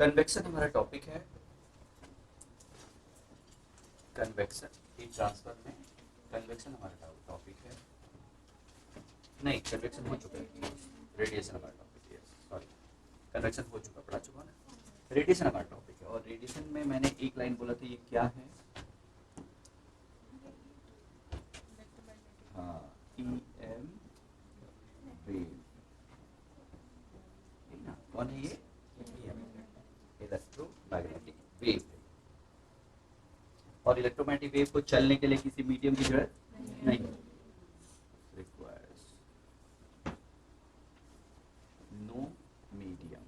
Convection हमारा topic है। Convection heat transfer में कन्वेक्शन हमारा टॉपिक है। नहीं, कन्वेक्शन हो चुका है। रेडिएशन हमारा टॉपिक है। सॉरी, कन्वेक्शन हो चुका, पढ़ा चुका ना। रेडिएशन हमारा टॉपिक है और रेडिएशन में मैंने एक लाइन बोला था, ये क्या है? हाँ, EM वेव, ना कौन है ये? Electromagnetic wave. और इलेक्ट्रोमैग्नेटिक वेव को चलने के लिए किसी मीडियम की जरूरत नहीं रिक्वायर्स नो मीडियम।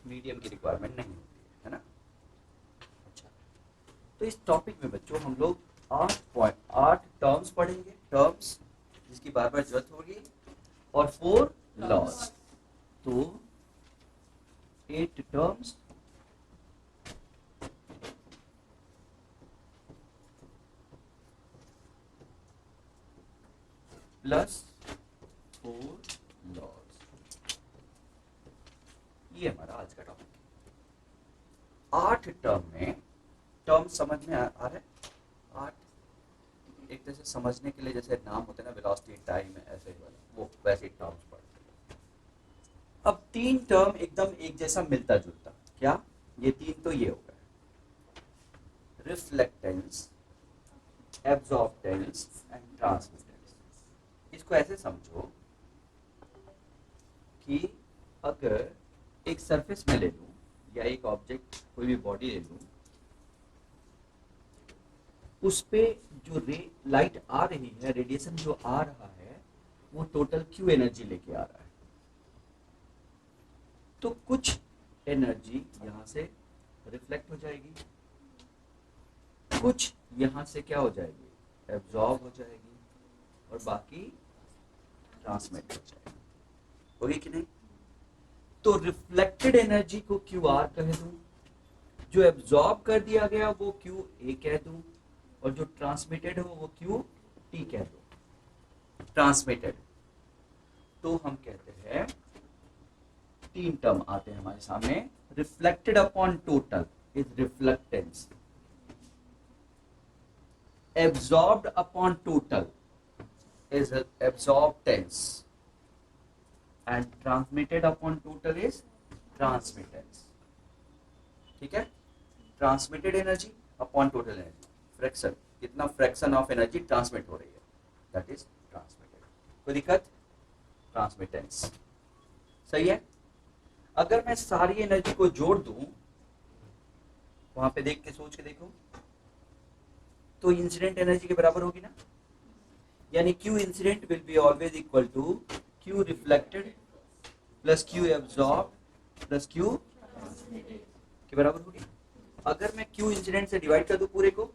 मीडियम की रिक्वायरमेंट नहीं होती है ना। अच्छा, तो इस टॉपिक में बच्चों हम लोग 8 टर्म्स पढ़ेंगे, टर्म्स जिसकी बार बार जरूरत होगी, और 4 लॉज। तो 8 टर्म्स प्लस 4 लॉज, ये हमारा आज का टॉपिक है। 8 टर्म में, टर्म समझ में आ रहा है? 8 एक तरह से समझने के लिए, जैसे नाम होते हैं ना, वेलोसिटी, टाइम, ऐसे ही वाला, वो वैसे टर्म्स पढ़ते हैं। अब 3 टर्म एकदम एक जैसा मिलता जुलता, क्या? ये 3 तो ये हो गए, रिफ्लेक्टेंस, एब्जॉर्प्टेंस एंड ट्रांसमिटेंस। इसको ऐसे समझो कि अगर एक सरफेस में ले लूं या एक ऑब्जेक्ट, कोई भी बॉडी ले लूं, उस पे जो लाइट आ रही है, रेडिएशन जो आ रहा है, वो टोटल क्यू एनर्जी लेके आ रहा है। तो कुछ एनर्जी यहां से रिफ्लेक्ट हो जाएगी, कुछ यहां से क्या हो जाएगी? एब्जॉर्ब हो जाएगी, और बाकी ट्रांसमिट हो जाएगी। होगी कि नहीं? तो रिफ्लेक्टेड एनर्जी को QR कह दूं, जो एब्जॉर्ब कर दिया गया वो QA कह दूं, और जो ट्रांसमिटेड हो वो QT कह दूं। ट्रांसमिटेड तो हम कहते हैं 3 टर्म आते हैं हमारे सामने। Reflected upon total is reflectance, absorbed upon total is absorbance, and transmitted upon total is transmittance। ठीक है? Transmitted energy upon total energy, fraction, कितना फ्रैक्शन ऑफ एनर्जी ट्रांसमिट हो रही है, दैट इज ट्रांसमिटेड। कोई दिक्कत? ट्रांसमिटेंस। सही है? अगर मैं सारी एनर्जी को जोड़ दूं, वहां पे देख के सोच के देखो, तो इंसिडेंट एनर्जी के बराबर होगी ना। यानी Q incident will be always equal to Q reflected plus Q absorb plus Q के बराबर होगी। अगर मैं Q इंसिडेंट से डिवाइड कर दूं पूरे को,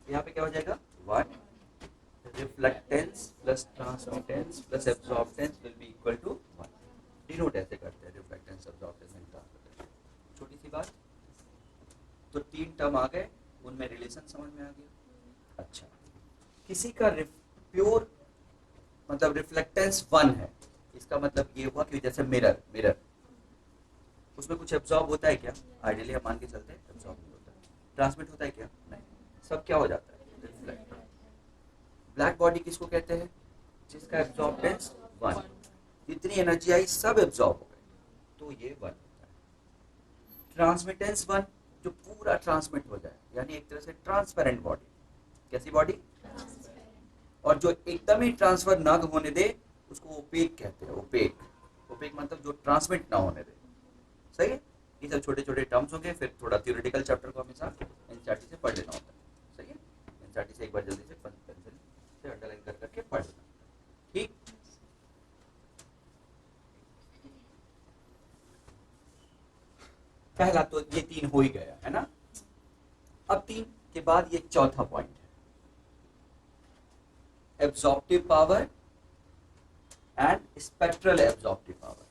यहाँ पे क्या हो जाएगा? 1 reflectance plus transmittance plus absorptance will be equal to 1। Denote ऐसे करते हैं, रिफ्लेक्टेंस, एब्जॉर्बटेंस एंड ट्रांसमिटेंस। छोटी सी बात। तो 3 टर्म आ गए, उनमें रिलेशन समझ में आ गया। अच्छा, किसी का प्योर मतलब रिफ्लेक्टेंस 1 है, इसका मतलब ये हुआ कि जैसे मिरर उसमें कुछ एब्जॉर्ब होता है क्या? आइडियली हम मान के चलते हैं एब्जॉर्ब नहीं होता है। ट्रांसमिट होता है क्या? नहीं, सब क्या हो जाता है? रिफ्लेक्ट। ब्लैक बॉडी किसको कहते हैं? जिसका एब्जॉर्बटेंस 1, जितनी एनर्जी आई सब एब्जॉर्ब हो गई, तो ये 1 होता है। ट्रांसमिटेंस 1, जो पूरा ट्रांसमिट हो जाए, यानी एक तरह से ट्रांसपेरेंट बॉडी। कैसी बॉडी? और जो एकदम ही ट्रांसफर ना होने दे, उसको ओपेक कहते हैं। ओपेक मतलब जो ट्रांसमिट ना होने दे। सही है? ये सब छोटे छोटे टर्म्स होंगे, फिर थोड़ा थ्योरेटिकल चैप्टर को हमेशा एनसीईआरटी से पढ़ लेना होता है। सही है? एनसीईआरटी से एक बार जल्दी से पेंसिल से अंडरलाइन कर करके पढ़ लेना। ठीक, पहला तो ये 3 हो ही गया है ना। अब 3 के बाद ये चौथा पॉइंट है, absorptive power and spectral absorptive power.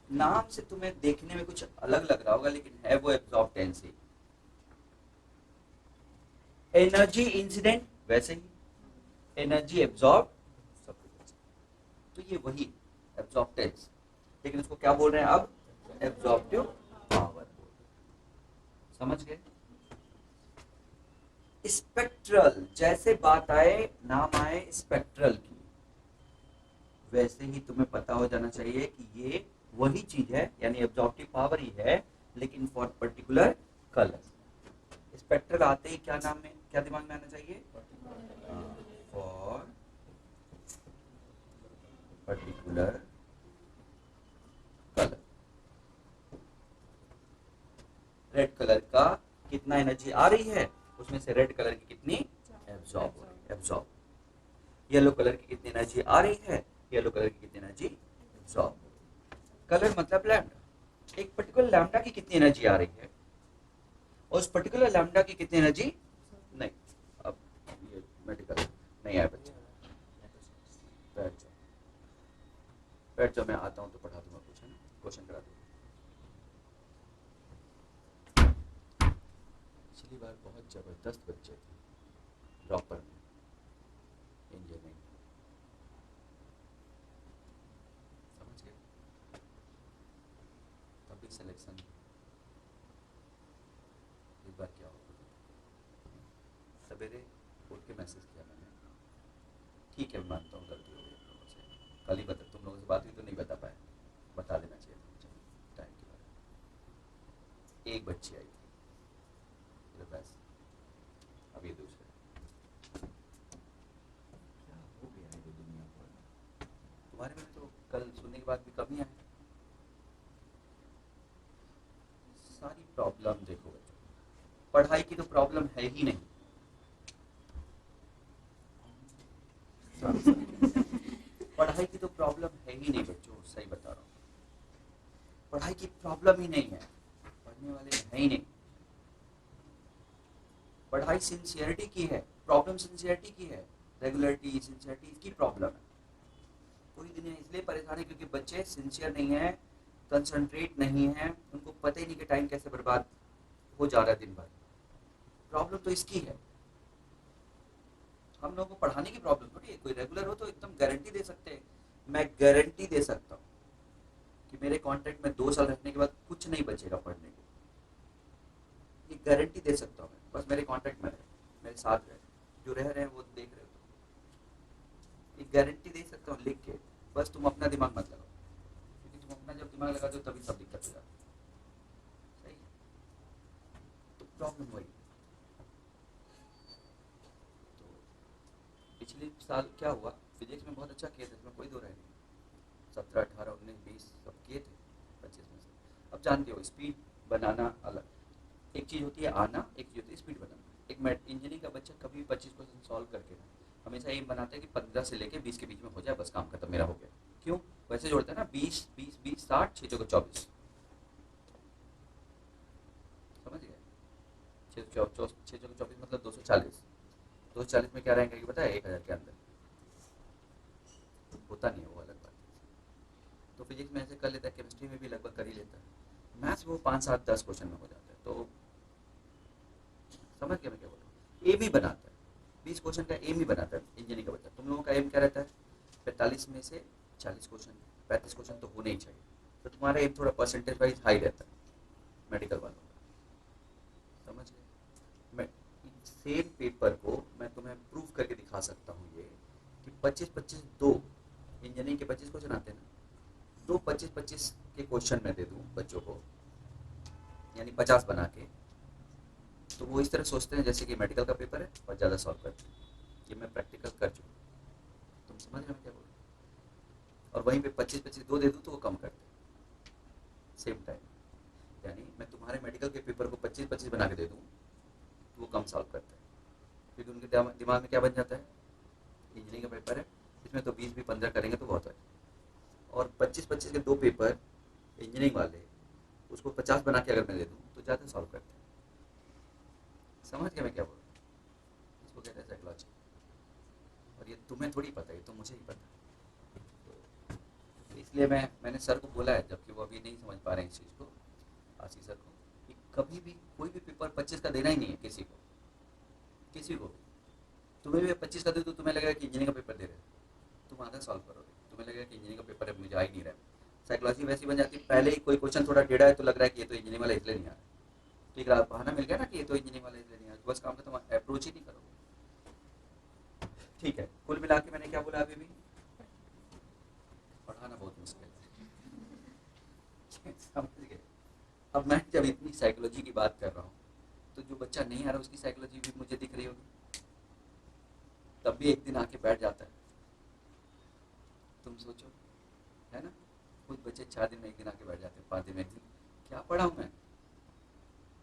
नाम से तुम्हें देखने में कुछ अलग लग रहा होगा, लेकिन है वो एब्जॉर्बटेंस ही। एनर्जी इंसिडेंट वैसे ही, एनर्जी एब्जॉर्ब सब कुछ। तो ये वही एब्जॉर्बटेंस, लेकिन उसको क्या बोल रहे हैं अब? Absorptive power. समझ गए? स्पेक्ट्रल, जैसे बात आए नाम आए स्पेक्ट्रल की, वैसे ही तुम्हें पता हो जाना चाहिए कि ये वही चीज है, यानी एब्जॉर्प्टिव पावर ही है, लेकिन फॉर पर्टिकुलर कलर। स्पेक्ट्रल आते ही क्या नाम में, क्या दिमाग में आना चाहिए? For particular colour. Red colour का कितना एनर्जी आ रही है, उसमें से रेड कलर की कितनी एब्जॉर्ब हो रही है, एब्जॉर्ब। येलो कलर की कितनी एनर्जी आ रही है, येलो कलर की कितनी एनर्जी एब्जॉर्ब हो रही है। कलर मतलब लैम्डा, एक पर्टिकुलर लैम्डा की कितनी एनर्जी आ रही है और उस पर्टिकुलर लैम्डा की कितनी एनर्जी नहीं। अब ये मेडिकल नहीं आया बच्चा, बैठ जाओ बैठ जाओ, मैं आता हूँ तो पढ़ा दूंगा कुछ, है ना, क्वेश्चन करा दूंगा। पिछली बार बहुत जबरदस्त बच्चे थे ड्रॉपर में, इंजीनियरिंग। समझ गए? पब्लिक सिलेक्शन इस बार क्या होगा? सवेरे उठ के मैसेज किया मैंने, ठीक है मैं मानता हूँ गलती हो गई तुम लोगों से, कल ही बता, तुम लोगों से बात हुई तो नहीं बता पाए, बता देना चाहिए था मुझे टाइम के बारे में। एक बच्ची आई थी मेरे पास, अब ये दूसरे, क्या हो गया है ये दुनिया को? तुम्हारे में तो कल सुनने के बाद भी कमी आए। सारी प्रॉब्लम देखो बच्चों, पढ़ाई की तो प्रॉब्लम है ही नहीं। पढ़ाई की तो प्रॉब्लम है ही नहीं बच्चों, सही बता रहा हूँ, पढ़ाई की प्रॉब्लम ही नहीं है, पढ़ने वाले है ही नहीं। पढ़ाई सिंसियरिटी की है, प्रॉब्लम सिंसियरिटी की है, रेगुलरिटी सिंसियरिटी की प्रॉब्लम है। पूरी दुनिया इसलिए परेशान है क्योंकि बच्चे सिंसियर नहीं है, कंसंट्रेट नहीं है, उनको पता ही नहीं कि टाइम कैसे बर्बाद हो जा रहा है दिन भर। प्रॉब्लम तो इसकी है, हम लोगों को पढ़ाने की प्रॉब्लम थोड़ी है। कोई रेगुलर हो तो एकदम गारंटी दे सकते हैं, मैं गारंटी दे सकता हूँ कि मेरे कॉन्ट्रैक्ट में 2 साल रखने के बाद कुछ नहीं बचेगा पढ़ने को, ये गारंटी दे सकता हूँ मैं। बस मेरे कॉन्ट्रैक्ट में रहे, मेरे साथ रहे, जो रह रहे हैं वो देख रहे हो, तो ये गारंटी दे सकता हूँ लिख के। बस तुम अपना दिमाग मत लगाओ, क्योंकि तुम अपना जब दिमाग लगाते हो तभी सब दिक्कत हो जाती है। सही है? तो प्रॉब्लम वही है। तो पिछले साल क्या हुआ, फिजिक्स में बहुत अच्छा किए थे, इसमें कोई दो राय नहीं, 17 18 19 20 सब किए थे 25 में से। अब जानते हो स्पीड बनाना अलग, एक चीज़ होती है आना, एक चीज़ होती है स्पीड बनाना। एक इंजीनियरिंग का बच्चा कभी भी 25% सॉल्व करके ना हमेशा एम बनाता है कि 15 से लेके 20 के बीच में हो जाए, बस काम खत्म, मेरा हो गया। क्यों? वैसे जोड़ता है ना, 20 20 20 60 6 को 24। समझ गए? 6 को 24 मतलब 240। 240 में क्या रैंक आएगी पता है? 1000 के अंदर। होता नहीं है वो, अलग बात है। तो फिजिक्स में ऐसे कर लेता है, केमिस्ट्री में भी लगभग कर ही लेता है, मैथ्स में वो 5 7 10 क्वेश्चन में हो जाता है। तो समझ गया मैं क्या बोल रहा हूँ? एम ही बनाता है, 20 क्वेश्चन का एम ही बनाता है इंजीनियरिंग का बच्चा। तुम लोगों का एम क्या रहता है? 45 में से 40 क्वेश्चन, 35 क्वेश्चन तो होने ही चाहिए। तो तुम्हारा एम थोड़ा परसेंटेज वाइज हाई रहता है मेडिकल वालों का। समझ गए? मैं सेम पेपर को मैं तुम्हें प्रूफ करके दिखा सकता हूँ ये, कि 25-25 दो इंजीनियरिंग के 25 क्वेश्चन आते हैं ना, दो 25-25 के क्वेश्चन मैं दे दूँ बच्चों को, यानी 50 बना के, तो वो इस तरह सोचते हैं जैसे कि मेडिकल का पेपर है और ज़्यादा सॉल्व करते हैं। ये मैं प्रैक्टिकल कर चुका हूँ। तुम समझ रहे हो क्या बोल रहे हो? और वहीं पे 25-25 दो दे दूँ तो वो कम करते हैं सेम टाइम। यानी मैं तुम्हारे मेडिकल के पेपर को 25-25 बना के दे दूँ तो वो कम सॉल्व करते हैं, क्योंकि उनके दिमाग में क्या बन जाता है, इंजीनियरिंग का पेपर है, इसमें तो 20 भी 15 करेंगे तो बहुत है। और 25-25 के दो पेपर इंजीनियरिंग वाले, उसको 50 बना के अगर मैं दे दूँ तो ज़्यादा सॉल्व करते हैं। समझ गया मैं क्या बोल रहा हूँ? इसको कहते हैं साइकोलॉजी। और ये तुम्हें थोड़ी पता है, ये तो मुझे ही पता है। तो इसलिए मैंने सर को बोला है, जबकि वो अभी नहीं समझ पा रहे हैं इस चीज़ को, आशीष सर को, कि कभी भी कोई भी पेपर 25 का देना ही नहीं है किसी को, किसी को भी। तुम्हें भी 25 का दे तो तुम्हें लगेगा कि इंजीनियरिंग का पेपर दे रहे हो, तुम आधा सॉल्व करोगे, तुम्हें लगेगा कि इंजीनियरिंग का पेपर है, मुझे आ ही नहीं रहा है। साइकोलॉजी वैसी बन जाती है, पहले ही कोई क्वेश्चन थोड़ा टेढ़ा है तो लग रहा है कि ये तो इंजीनियरिंग वाला इसलिए नहीं आ रहा है, ठीक है, बहाना मिल गया ना कि ये तो इंजीनियरिंग वाला इसलिए नहीं आ रहा, तो बस काम खत्म, अप्रोच ही नहीं करोगे। ठीक है, कुल मिला के मैंने क्या बोला अभी भी, पढ़ाना बहुत मुश्किल है समझ गए। अब मैं जब इतनी साइकोलॉजी की बात कर रहा हूँ तो जो बच्चा नहीं आ रहा उसकी साइकोलॉजी भी मुझे दिख रही होगी, तब भी एक दिन आके बैठ जाता है, तुम सोचो, है ना। कुछ बच्चे 4 दिन में एक दिन आके बैठ जाते हैं, 5 दिन में एक दिन, क्या पढ़ा हूँ मैं।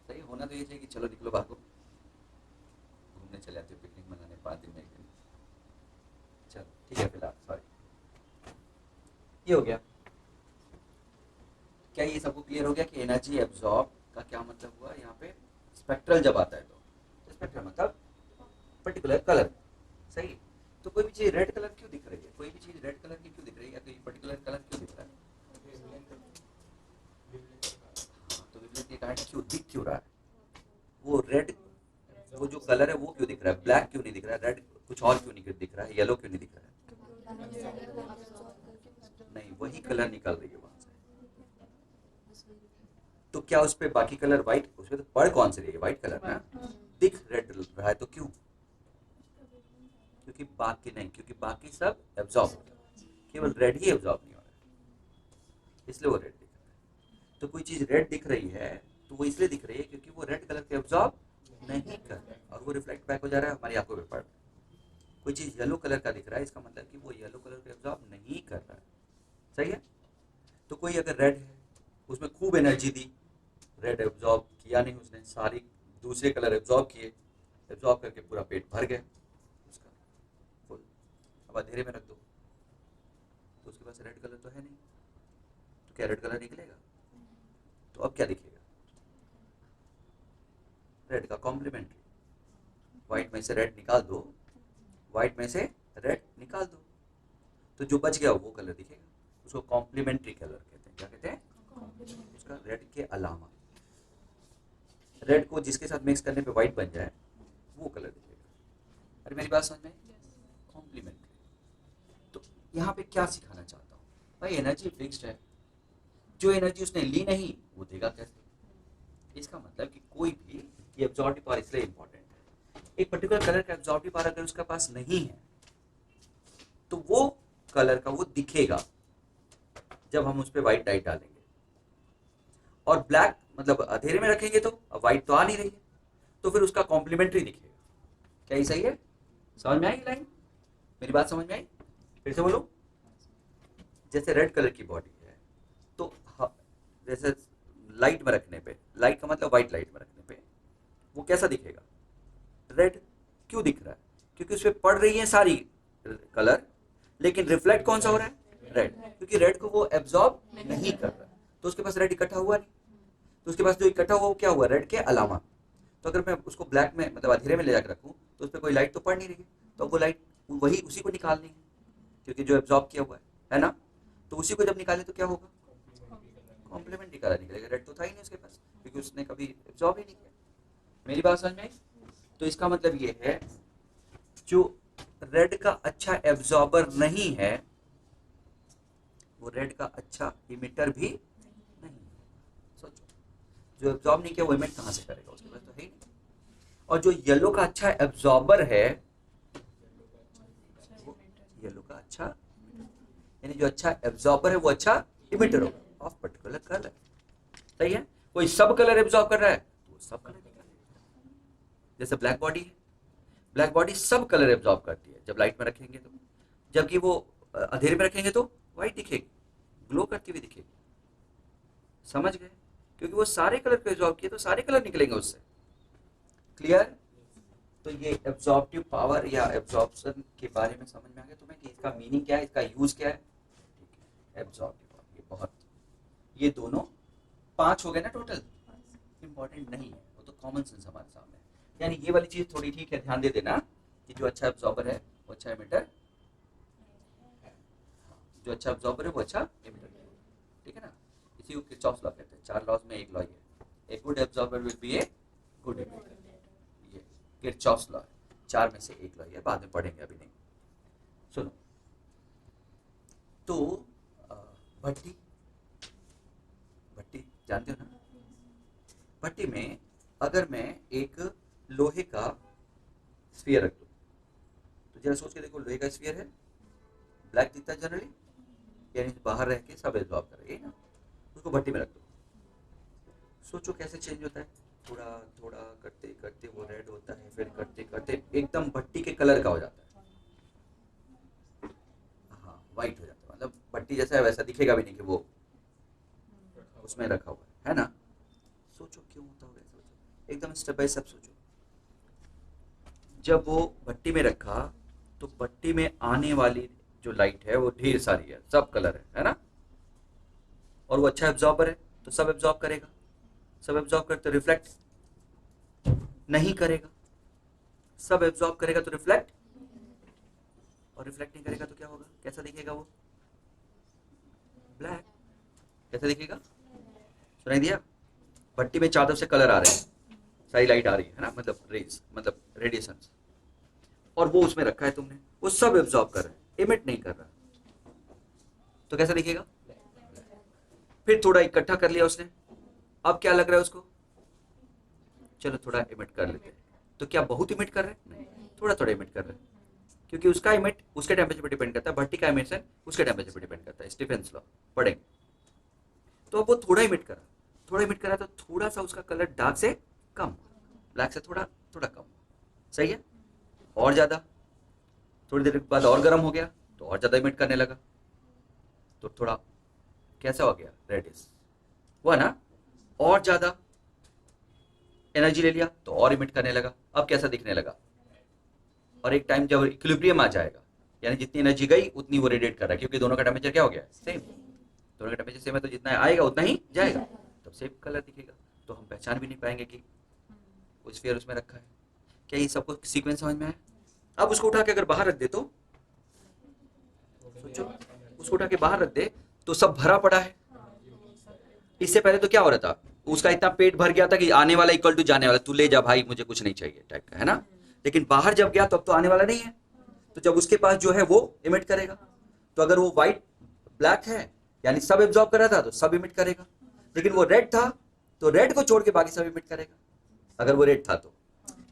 सही होना तो ये चाहिए कि चलो निकलो भागो, घूमने चले जाते हो, पिकनिक मनाने 5 दिन में एक दिन, चलो ठीक है फिलहाल, सॉरी ये हो गया। क्या ये सबको क्लियर हो गया कि एनर्जी एब्जॉर्ब का क्या मतलब हुआ यहाँ पे, स्पेक्ट्रल जब आता है तो स्पेक्ट्रल मतलब पर्टिकुलर कलर, सही। तो कोई भी चीज रेड कलर क्यों दिख रही है, कोई भी चीज रेड कलर की क्यों दिख रही है, या कोई पर्टिकुलर कलर क्यों दिख रहा है, हाँ, तो विवलेट के कारण क्यों दिख क्यों रहा है, वो रेड, वो जो कलर है वो क्यों दिख रहा है, ब्लैक क्यों नहीं दिख रहा है, रेड कुछ और क्यों नहीं दिख रहा है, येलो क्यों नहीं दिख रहा है, नहीं वही कलर निकल रही है वहां से, तो क्या उस पर बाकी कलर व्हाइट, उसमें तो पढ़ कौन से रही है, व्हाइट कलर ना, दिख रेड रहा है तो क्यों, क्योंकि बाकी नहीं, क्योंकि बाकी सब एब्जॉर्ब हो रहा है, केवल रेड ही एब्जॉर्ब नहीं हो रहा है, इसलिए वो रेड दिख रहा है। तो कोई चीज रेड दिख रही है तो वो इसलिए दिख रही है क्योंकि वो रेड कलर के एब्जॉर्ब नहीं कर रहा है और वो रिफ्लेक्ट बैक हो जा रहा है हमारी आंखों पे पड़ रहा है। कोई चीज येलो कलर का दिख रहा है, इसका मतलब कि वो येलो कलर को एब्जॉर्ब नहीं कर रहा है, सही है। तो कोई अगर रेड है, उसमें खूब एनर्जी दी, रेड एब्जॉर्ब किया नहीं उसने, सारी दूसरे कलर एब्जॉर्ब किए, एब्जॉर्ब करके पूरा पेट भर गया उसका फुल, अब अंधेरे में रख दो तो उसके पास रेड कलर तो है नहीं, तो क्या रेड कलर निकलेगा, तो अब क्या दिखेगा, रेड का कॉम्प्लीमेंट्री, व्हाइट में से रेड निकाल दो, व्हाइट में से रेड निकाल दो, तो जो बच गया वो कलर दिखेगा, उसको कॉम्प्लीमेंट्री कलर कहते हैं, क्या कहते हैं, उसका रेड के अलावा, रेड को जिसके साथ मिक्स करने पे व्हाइट बन जाए वो कलर दिखेगा। अरे मेरी बात समझ में, कॉम्प्लीमेंट्री। तो यहाँ पे क्या सिखाना चाहता हूँ, भाई एनर्जी फिक्स्ड है, जो एनर्जी उसने ली नहीं वो देगा कैसे, इसका मतलब कि कोई भी, ये एब्जॉर्बिव पावर इसलिए इंपॉर्टेंट है, एक पर्टिकुलर कलर का एब्जॉर्बिव पावर अगर उसके पास नहीं है तो वो कलर का वो दिखेगा जब हम उस पर व्हाइट डाइट डालेंगे, और ब्लैक मतलब अंधेरे में रखेंगे तो अब व्हाइट तो आ नहीं रही है, तो फिर उसका कॉम्प्लीमेंट्री दिखेगा। क्या ये सही है, समझ में आई लाइन, मेरी बात समझ में आई, फिर से बोलो। जैसे रेड कलर की बॉडी है तो जैसे लाइट में रखने पे, लाइट का मतलब व्हाइट लाइट में रखने पे वो कैसा दिखेगा, रेड, क्यों दिख रहा है, क्योंकि उसपे पड़ रही है सारी कलर, लेकिन रिफ्लेक्ट कौन सा हो रहा है, रेड, क्योंकि रेड को वो एब्जॉर्ब नहीं कर रहा है, तो उसके पास रेड इकट्ठा हुआ नहीं, तो उसके पास जो इकट्ठा हुआ वो क्या हुआ, रेड के अलावा। तो अगर मैं उसको ब्लैक में मतलब अंधेरे में ले जाकर रखूँ तो उस पर कोई लाइट तो पड़ नहीं रही है, तो वो लाइट वही उसी को निकालनी है, क्योंकि जो एब्जॉर्ब किया हुआ है ना, तो उसी को जब निकाले तो क्या होगा, कॉम्प्लीमेंट्री कलर निकलेगा, रेड तो था ही नहीं उसके पास क्योंकि उसने कभी एब्जॉर्ब ही नहीं किया। मेरी बात समझ में आई, तो इसका मतलब ये है जो रेड का अच्छा एब्जॉर्बर नहीं है वो रेड का अच्छा इमिटर भी नहीं, सोचो, जो एब्जॉर्ब नहीं किया वो इमिट कहां से करेगा, उसके पास तो है ही नहीं। और जो येलो का अच्छा एब्जॉर्बर है वो येलो का अच्छा, यानी जो अच्छा एब्जॉर्बर है वो अच्छा इमिटर होगा ऑफ पर्टिकुलर कलर, सही है। कोई सब कलर एब्जॉर्ब कर रहा है तो वो सब कलर निकालेगा, जैसे ब्लैक बॉडी है, ब्लैक बॉडी सब कलर एब्जॉर्ब करती है जब लाइट में रखेंगे तो, जबकि वो अंधेरे में रखेंगे तो व्हाइट दिखेगी, ग्लो करती हुई दिखेगी, समझ गए, क्योंकि वो सारे कलर को एब्जॉर्ब किए तो सारे कलर निकलेंगे उससे, क्लियर। तो ये एब्जॉर्प्टिव पावर या एब्जॉर्प्शन के बारे में समझ में आ गया तुम्हें कि इसका मीनिंग क्या है, इसका यूज क्या है, ठीक है, एब्जॉर्प्टिव पावर, ये बहुत, ये दोनों 5 हो गए ना टोटल, इंपॉर्टेंट नहीं है वो तो कॉमन सेंस हमारे सामने है। यानी ये वाली चीज थोड़ी ठीक है, ध्यान दे देना कि जो अच्छा एब्जॉर्बर है वो अच्छा एमिटर, जो अच्छा एब्जॉर्बर है वो अच्छा एमिटर, ठीक है ना। इसी को किरचॉफ्स लॉ कहते हैं, 4 लॉज में एक लॉ ये, a good absorber will be a good emitter, ये किरचॉफ्स लॉ है, 4 में से एक लॉ है, बाद में पढ़ेंगे अभी नहीं। सुनो, तो भट्टी जानते हो ना? भट्टी में अगर मैं एक लोहे का स्फीयर रख दूं, तो जरा सोच के देखो, लोहे का स्फीयर है, ब्लैक दिखता है जनरली, यानी बाहर रह के सब एब्जॉर्ब कर रही है ना। उसको भट्टी में रख दो, सोचो कैसे चेंज होता है। थोड़ा थोड़ा करते करते वो रेड होता है, फिर करते करते एकदम भट्टी के कलर का हो जाता है। हाँ, वाइट हो जाता है, मतलब भट्टी जैसा है वैसा दिखेगा भी नहीं कि वो उसमें रखा हुआ है ना। सोचो क्यों होता होगा ऐसा, सोचो एकदम स्टेप बाय स्टेप सोचो। जब वो भट्टी में रखा, तो भट्टी में आने वाली जो लाइट है वो ढेर सारी है, सब कलर है ना। और वो अच्छा एब्जॉर्बर है, तो सब एब्जॉर्ब करेगा। सब एब्जॉर्ब करते रिफ्लेक्ट नहीं करेगा, सब एब्जॉर्ब करेगा तो रिफ्लेक्ट, और रिफ्लेक्ट नहीं करेगा तो क्या होगा, कैसा दिखेगा वो, ब्लैक। कैसा दिखेगा, सुनाई दिया? भट्टी में चादर से कलर आ रहे हैं, सारी लाइट आ रही है ना, मतलब रेज, मतलब रेडिएशन, और वो उसमें रखा है तुमने, वो सब एब्जॉर्ब कर रहा है, इमिट नहीं कर रहा, तो कैसा दिखेगा? फिर थोड़ा इकट्ठा कर लिया उसने, अब क्या लग रहा है उसको, चलो थोड़ा इमिट कर लेते हैं। तो क्या बहुत इमिट कर रहे हैं? नहीं, थोड़ा थोड़ा इमिट कर रहे हैं, क्योंकि उसका इमिट उसके टेम्परेचर पर डिपेंड करता है, भट्टी का इमिशन उसके टेम्परेचर पर डिपेंड करता है, स्टीफेंस लॉ पढ़ेंगे। तो अब वो थोड़ा इमिट करा, थोड़ा इमिट करा, तो थोड़ा सा उसका कलर डार्क से कम, ब्लैक से थोड़ा थोड़ा कम, सही है। और ज्यादा, थोड़ी देर के बाद और गर्म हो गया, तो और ज्यादा इमिट करने लगा, तो थोड़ा कैसा हो गया, रेडिस हुआ ना। और ज्यादा एनर्जी ले लिया तो और इमिट करने लगा, अब कैसा दिखने लगा। और एक टाइम जब इक्विलिब्रियम आ जाएगा, यानी जितनी एनर्जी गई उतनी वो रेडिएट कर रहा है, क्योंकि दोनों का टेम्परेचर क्या हो गया, सेम। दोनों का टेम्परेचर सेम है, तो जितना आएगा उतना ही जाएगा, तब सेम कलर दिखेगा। तो हम पहचान भी नहीं पाएंगे कि वो स्फीयर उसमें रखा है। क्या ये सबको सीक्वेंस समझ में आया? अब उसको उठा के अगर बाहर रख दे, तो सोचो, उसको उठा के बाहर रख दे तो सब भरा पड़ा है। इससे पहले तो क्या हो रहा था, उसका इतना पेट भर गया था कि आने वाला इक्वल टू जाने वाला, तू ले जा भाई मुझे कुछ नहीं चाहिए टाइप का, है ना। लेकिन बाहर जब गया तब तो आने वाला नहीं है, तो जब उसके पास जो है वो इमिट करेगा। तो अगर वो व्हाइट ब्लैक है, यानी सब एब्जॉर्ब कर रहा था, तो सब इमिट करेगा। लेकिन वो रेड था, तो रेड को छोड़ के बाकी सब इमिट करेगा। अगर वो रेड था तो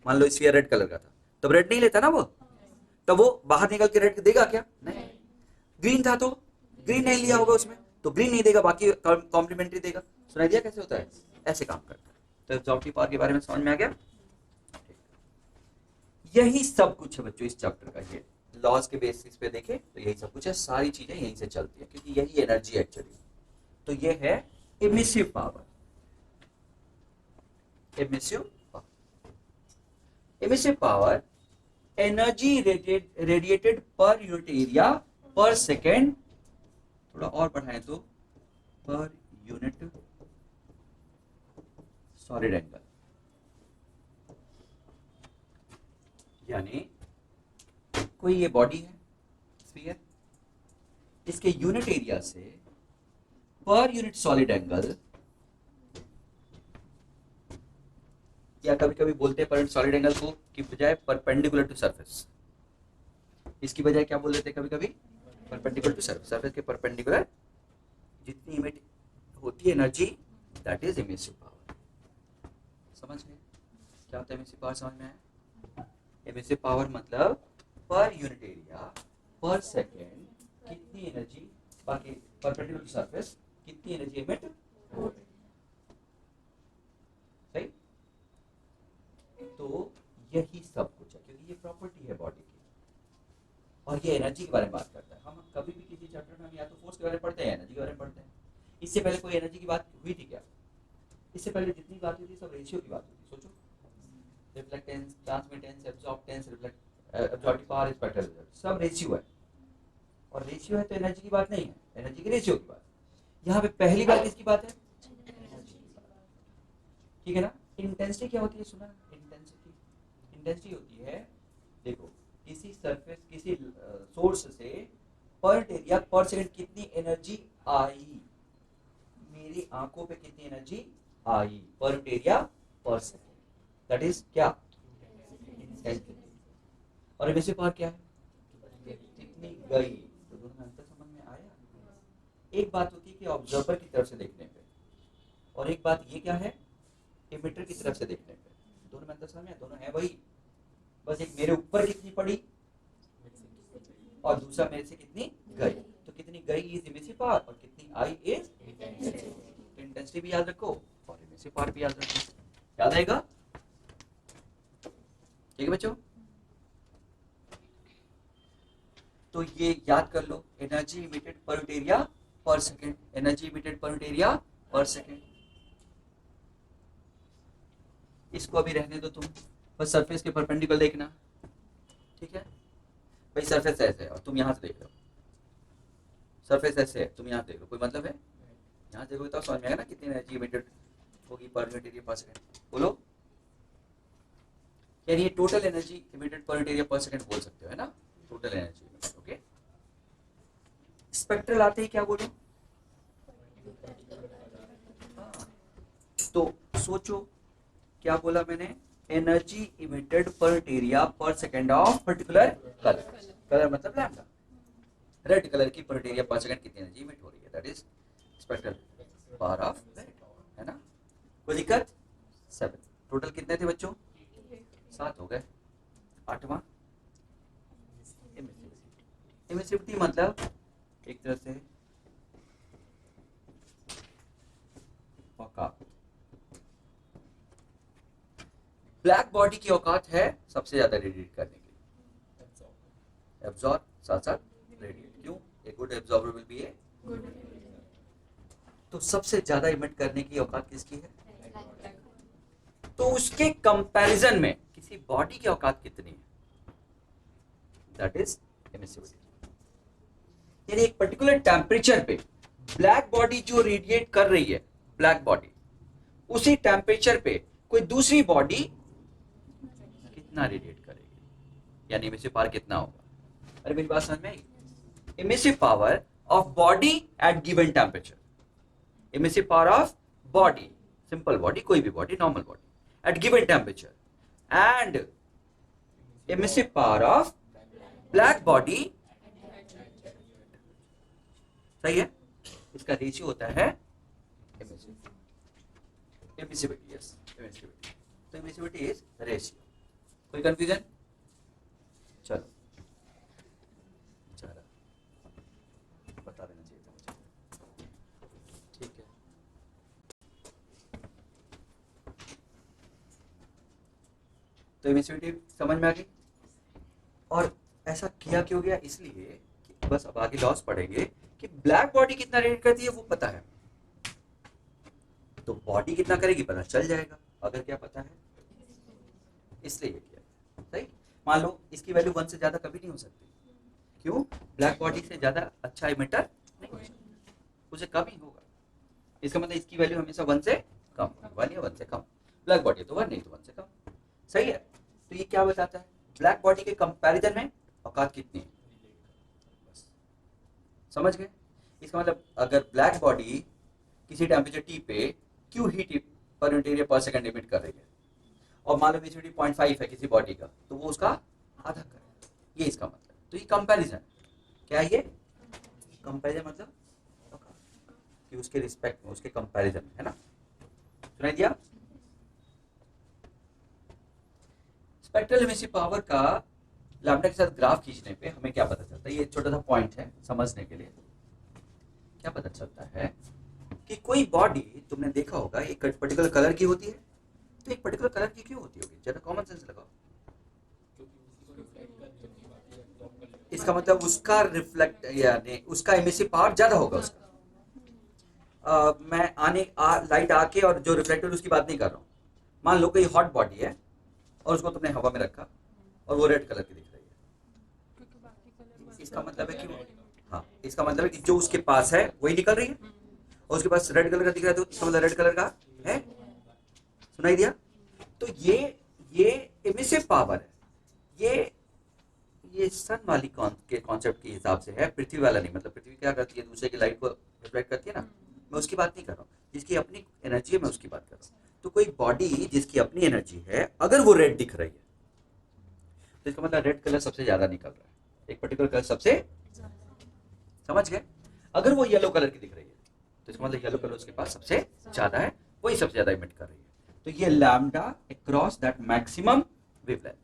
मान लो स्फीयर रेड कलर का था, तब रेड नहीं लेता ना वो, तब वो बाहर निकल के रेड देगा क्या, नहीं। ग्रीन था तो ग्रीन नहीं लिया होगा उसमें, तो ग्रीन नहीं देगा, बाकी कॉम्प्लीमेंट्री देगा। सुनाई दिया कैसे होता है, ऐसे काम करता है। तो एब्जॉर्प्टिव पावर के बारे में समझ में आ गया। यही सब कुछ है बच्चों इस चैप्टर का, ये लॉज के बेसिस पे देखें तो यही सब कुछ है, सारी चीजें यहीं से चलती है, क्योंकि यही एनर्जी एक्चुअली। तो ये है emissive power. Emissive emissive power, energy radiated पर यूनिट एरिया पर सेकेंड, थोड़ा और बढ़ाएं तो पर यूनिट सॉलिड एंगल। यानी कोई ये बॉडी है स्फीयर, इसके यूनिट एरिया से पर यूनिट सॉलिड एंगल, या कभी कभी बोलते हैं पर यूनिट सॉलिड एंगल को की बजाय परपेंडिकुलर टू सरफेस, इसकी बजाय क्या बोल देते हैं कभी कभी, परपेंडिकुलर टू सरफेस, सरफेस के परपेंडिकुलर जितनी इमिट होती है energy, that is emissive power. समझ गए क्या होता है इमिसिव पावर, समझ में आया? इमिसिव पावर मतलब पर यूनिट एरिया पर सेकेंड कितनी एनर्जी, बाकी परपेंडिकुलर टू सरफेस कितनी एनर्जी इमिट हो रही, सही। तो यही सब कुछ है, क्योंकि ये प्रॉपर्टी है बॉडी की, और ये एनर्जी के बारे में बात करता है। हम कभी भी किसी चैप्टर में हम या तो फोर्स के बारे में पढ़ते हैं, एनर्जी के बारे में पढ़ते हैं। इससे पहले कोई एनर्जी की बात हुई थी क्या? इससे पहले जितनी बात हुई थी सब रेशियो की बात हुई थी। सोचो, reflectance, transmittance, absorptance, absorptive power, spectral result, सब रेशियो है। और रेशियो है तो एनर्जी की बात नहीं है, एनर्जी की रेशियो की बात। यहाँ पे पहली बात किसकी बात है, एनर्जी की बात, ठीक है ना। इंटेंसिटी क्या होती है, सुना? इंटेंसिटी होती है, देखो किसी सरफेस, किसी सोर्स से पर एरिया पर सेकंड कितनी एनर्जी आई, मेरी आंखों पे कितनी एनर्जी आई पर एरिया पर सेकंड, दैट इज क्या, इंटेंसिटी। और इमिसिव पावर क्या है, कितनी गई। तो दोनों में अंतर समझ में आया। एक बात होती है कि ऑब्जर्वर की तरफ से देखने पे, और एक बात ये क्या है, इमिटर की तरफ से देखने पे दोनों में अंतर समझ में, दोनों है वही, बस एक मेरे ऊपर कितनी पड़ी और दूसरा मेरे से कितनी गई। तो कितनी गई इज इमिसिव पावर और कितनी आई इज इंटेंसिटी भी याद रखो और इमिसिव पावर भी याद रखो, याद आएगा? ठीक है बच्चों, तो ये याद कर लो, energy emitted per unit area per second, energy emitted per unit area per second. इसको अभी रहने दो तुम, बस सरफेस के परपेंडिकुलर देखना, ठीक है भाई? सरफेस ऐसे है और तुम यहां से देख रहे हो, सरफेस ऐसे है, तुम यहां देख रहे हो, कोई मतलब है? यहां देखोगे तो समझ में आएगा ना कितनी एनर्जी इमिटेड होगी पर यूनिट एरिया पर सेकेंड। बोलो, यानी ये total energy emitted per unit area per second बोल सकते हो, है ना? Total energy emitted, okay. Spectral आते ही क्या बोलो? तो सोचो क्या बोला मैंने, energy emitted per unit area per second of particular colour, colour मतलब लैम्डा, रेड कलर की per unit area per second कितनी एनर्जी इमिट हो रही है, that is spectral power of red, है ना? कोई दिक्कत? 7। टोटल कितने थे बच्चों? 7 हो गए। 8वां इमिसिविटी, मतलब एक तरह से औकात। ब्लैक बॉडी की औकात है सबसे ज्यादा रेडिएट करने के लिए, एब्जॉर्ब साथ साथ रेडिएट। क्यों? A good absorber will be a good. तो सबसे ज्यादा इमिट करने की औकात किसकी है? तो उसके कंपैरिजन में किसी बॉडी की औकात कितनी है, दैट इज एमिसिविटी। यानी एक पर्टिकुलर टेम्परेचर पे ब्लैक बॉडी जो रेडिएट कर रही है, ब्लैक बॉडी उसी टेम्परेचर पे कोई दूसरी बॉडी कितना रेडिएट करेगी, यानी इमिसिव पावर कितना होगा? अरे मेरी बात समझ में आई? Emissive power of body at given temperature, emissive power of body, simple body, कोई भी body, normal body at given temperature, and emissive power of black body, सही है? इसका रेशियो होता है एमिसिविटी, यस एमिसिविटी। तो एमिसिविटी इज रेशियो। कोई confusion? चलो, चलो बता देना चाहिए था मुझे, ठीक है। तो एमिसिविटी समझ में आ गई। और ऐसा किया क्यों गया? इसलिए कि बस अब आगे लॉस पढ़ेंगे कि ब्लैक बॉडी कितना रेडिएट करती है वो पता है, तो बॉडी कितना करेगी पता चल जाएगा, अगर क्या पता है, इसलिए किया। सही? मान लो इसकी वैल्यू 1 से ज्यादा कभी नहीं हो सकती, क्यों? ब्लैक बॉडी से ज्यादा अच्छा इमिटर नहीं हो सकता, उसे कम ही होगा। इसका मतलब इसकी वैल्यू हमेशा 1 से कम, 1 या 1 से कम। ब्लैक बॉडी तो 1 नहीं तो 1 से कम, सही है? तो ये क्या बताता है? ब्लैक बॉडी के कंपैरिजन में औकात कितनी है, बस समझ गए? इसका मतलब अगर ब्लैक बॉडी किसी टेम्परेचर टी पे क्यू हीट पर यूनिट एरिया पर सेकंड इमिट कर रही है और मान लो एमिसिविटी 0.5 है किसी बॉडी का, तो वो उसका आधा करेगा, ये इसका मतलब। तो ये कंपैरिजन, क्या है ये? कंपैरिजन मतलब कि उसके रिस्पेक्ट में, उसके कंपैरिजन में, है ना? सुनाई दिया? स्पेक्ट्रल इमिसिव पावर का लैम्डा के साथ ग्राफ खींचने पे हमें क्या पता चलता है? ये छोटा सा पॉइंट है समझने के लिए। क्या पता चलता है कि कोई बॉडी तुमने देखा होगा एक पर्टिकुलर कलर की होती है, तो एक पर्टिकुलर कलर की क्यों होती होगी? जरा कॉमन सेंस लगाओ। इसका मतलब उसका रिफ्लेक्ट यानी उसका इमिसिव पावर ज्यादा होगा उसका। मैं लाइट आके और जो रिफ्लेक्टेड उसकी बात नहीं कर रहा हूँ। मान लो कोई हॉट बॉडी है और उसको तुमने हवा में रखा और वो रेड कलर की दिख रही है, इसका मतलब है कि हाँ, इसका मतलब है कि जो उसके पास है वही निकल रही है और उसके पास रेड कलर का दिख रहा है, तो इसका मतलब रेड कलर का है। सुनाई दिया? तो ये इमिसिव पावर है, ये सन वाली के कॉन्सेप्ट के हिसाब से है, पृथ्वी वाला नहीं। मतलब पृथ्वी क्या करती है? दूसरे की लाइट को रिफ्लेक्ट करती है ना, मैं उसकी बात नहीं कर रहा हूँ, जिसकी अपनी एनर्जी है मैं उसकी बात कर रहा हूँ। तो कोई बॉडी जिसकी अपनी एनर्जी है, अगर वो रेड दिख रही है तो इसका मतलब रेड कलर सबसे ज्यादा निकल रहा है, एक पर्टिकुलर कलर सबसे, समझ गए? अगर वो येलो कलर की दिख रही है तो इसका इसका मतलब येलो कलर उसके पास सबसे ज्यादा है, वही सबसे ज्यादा इमिट कर रही है। तो ये lambda across that maximum wavelength,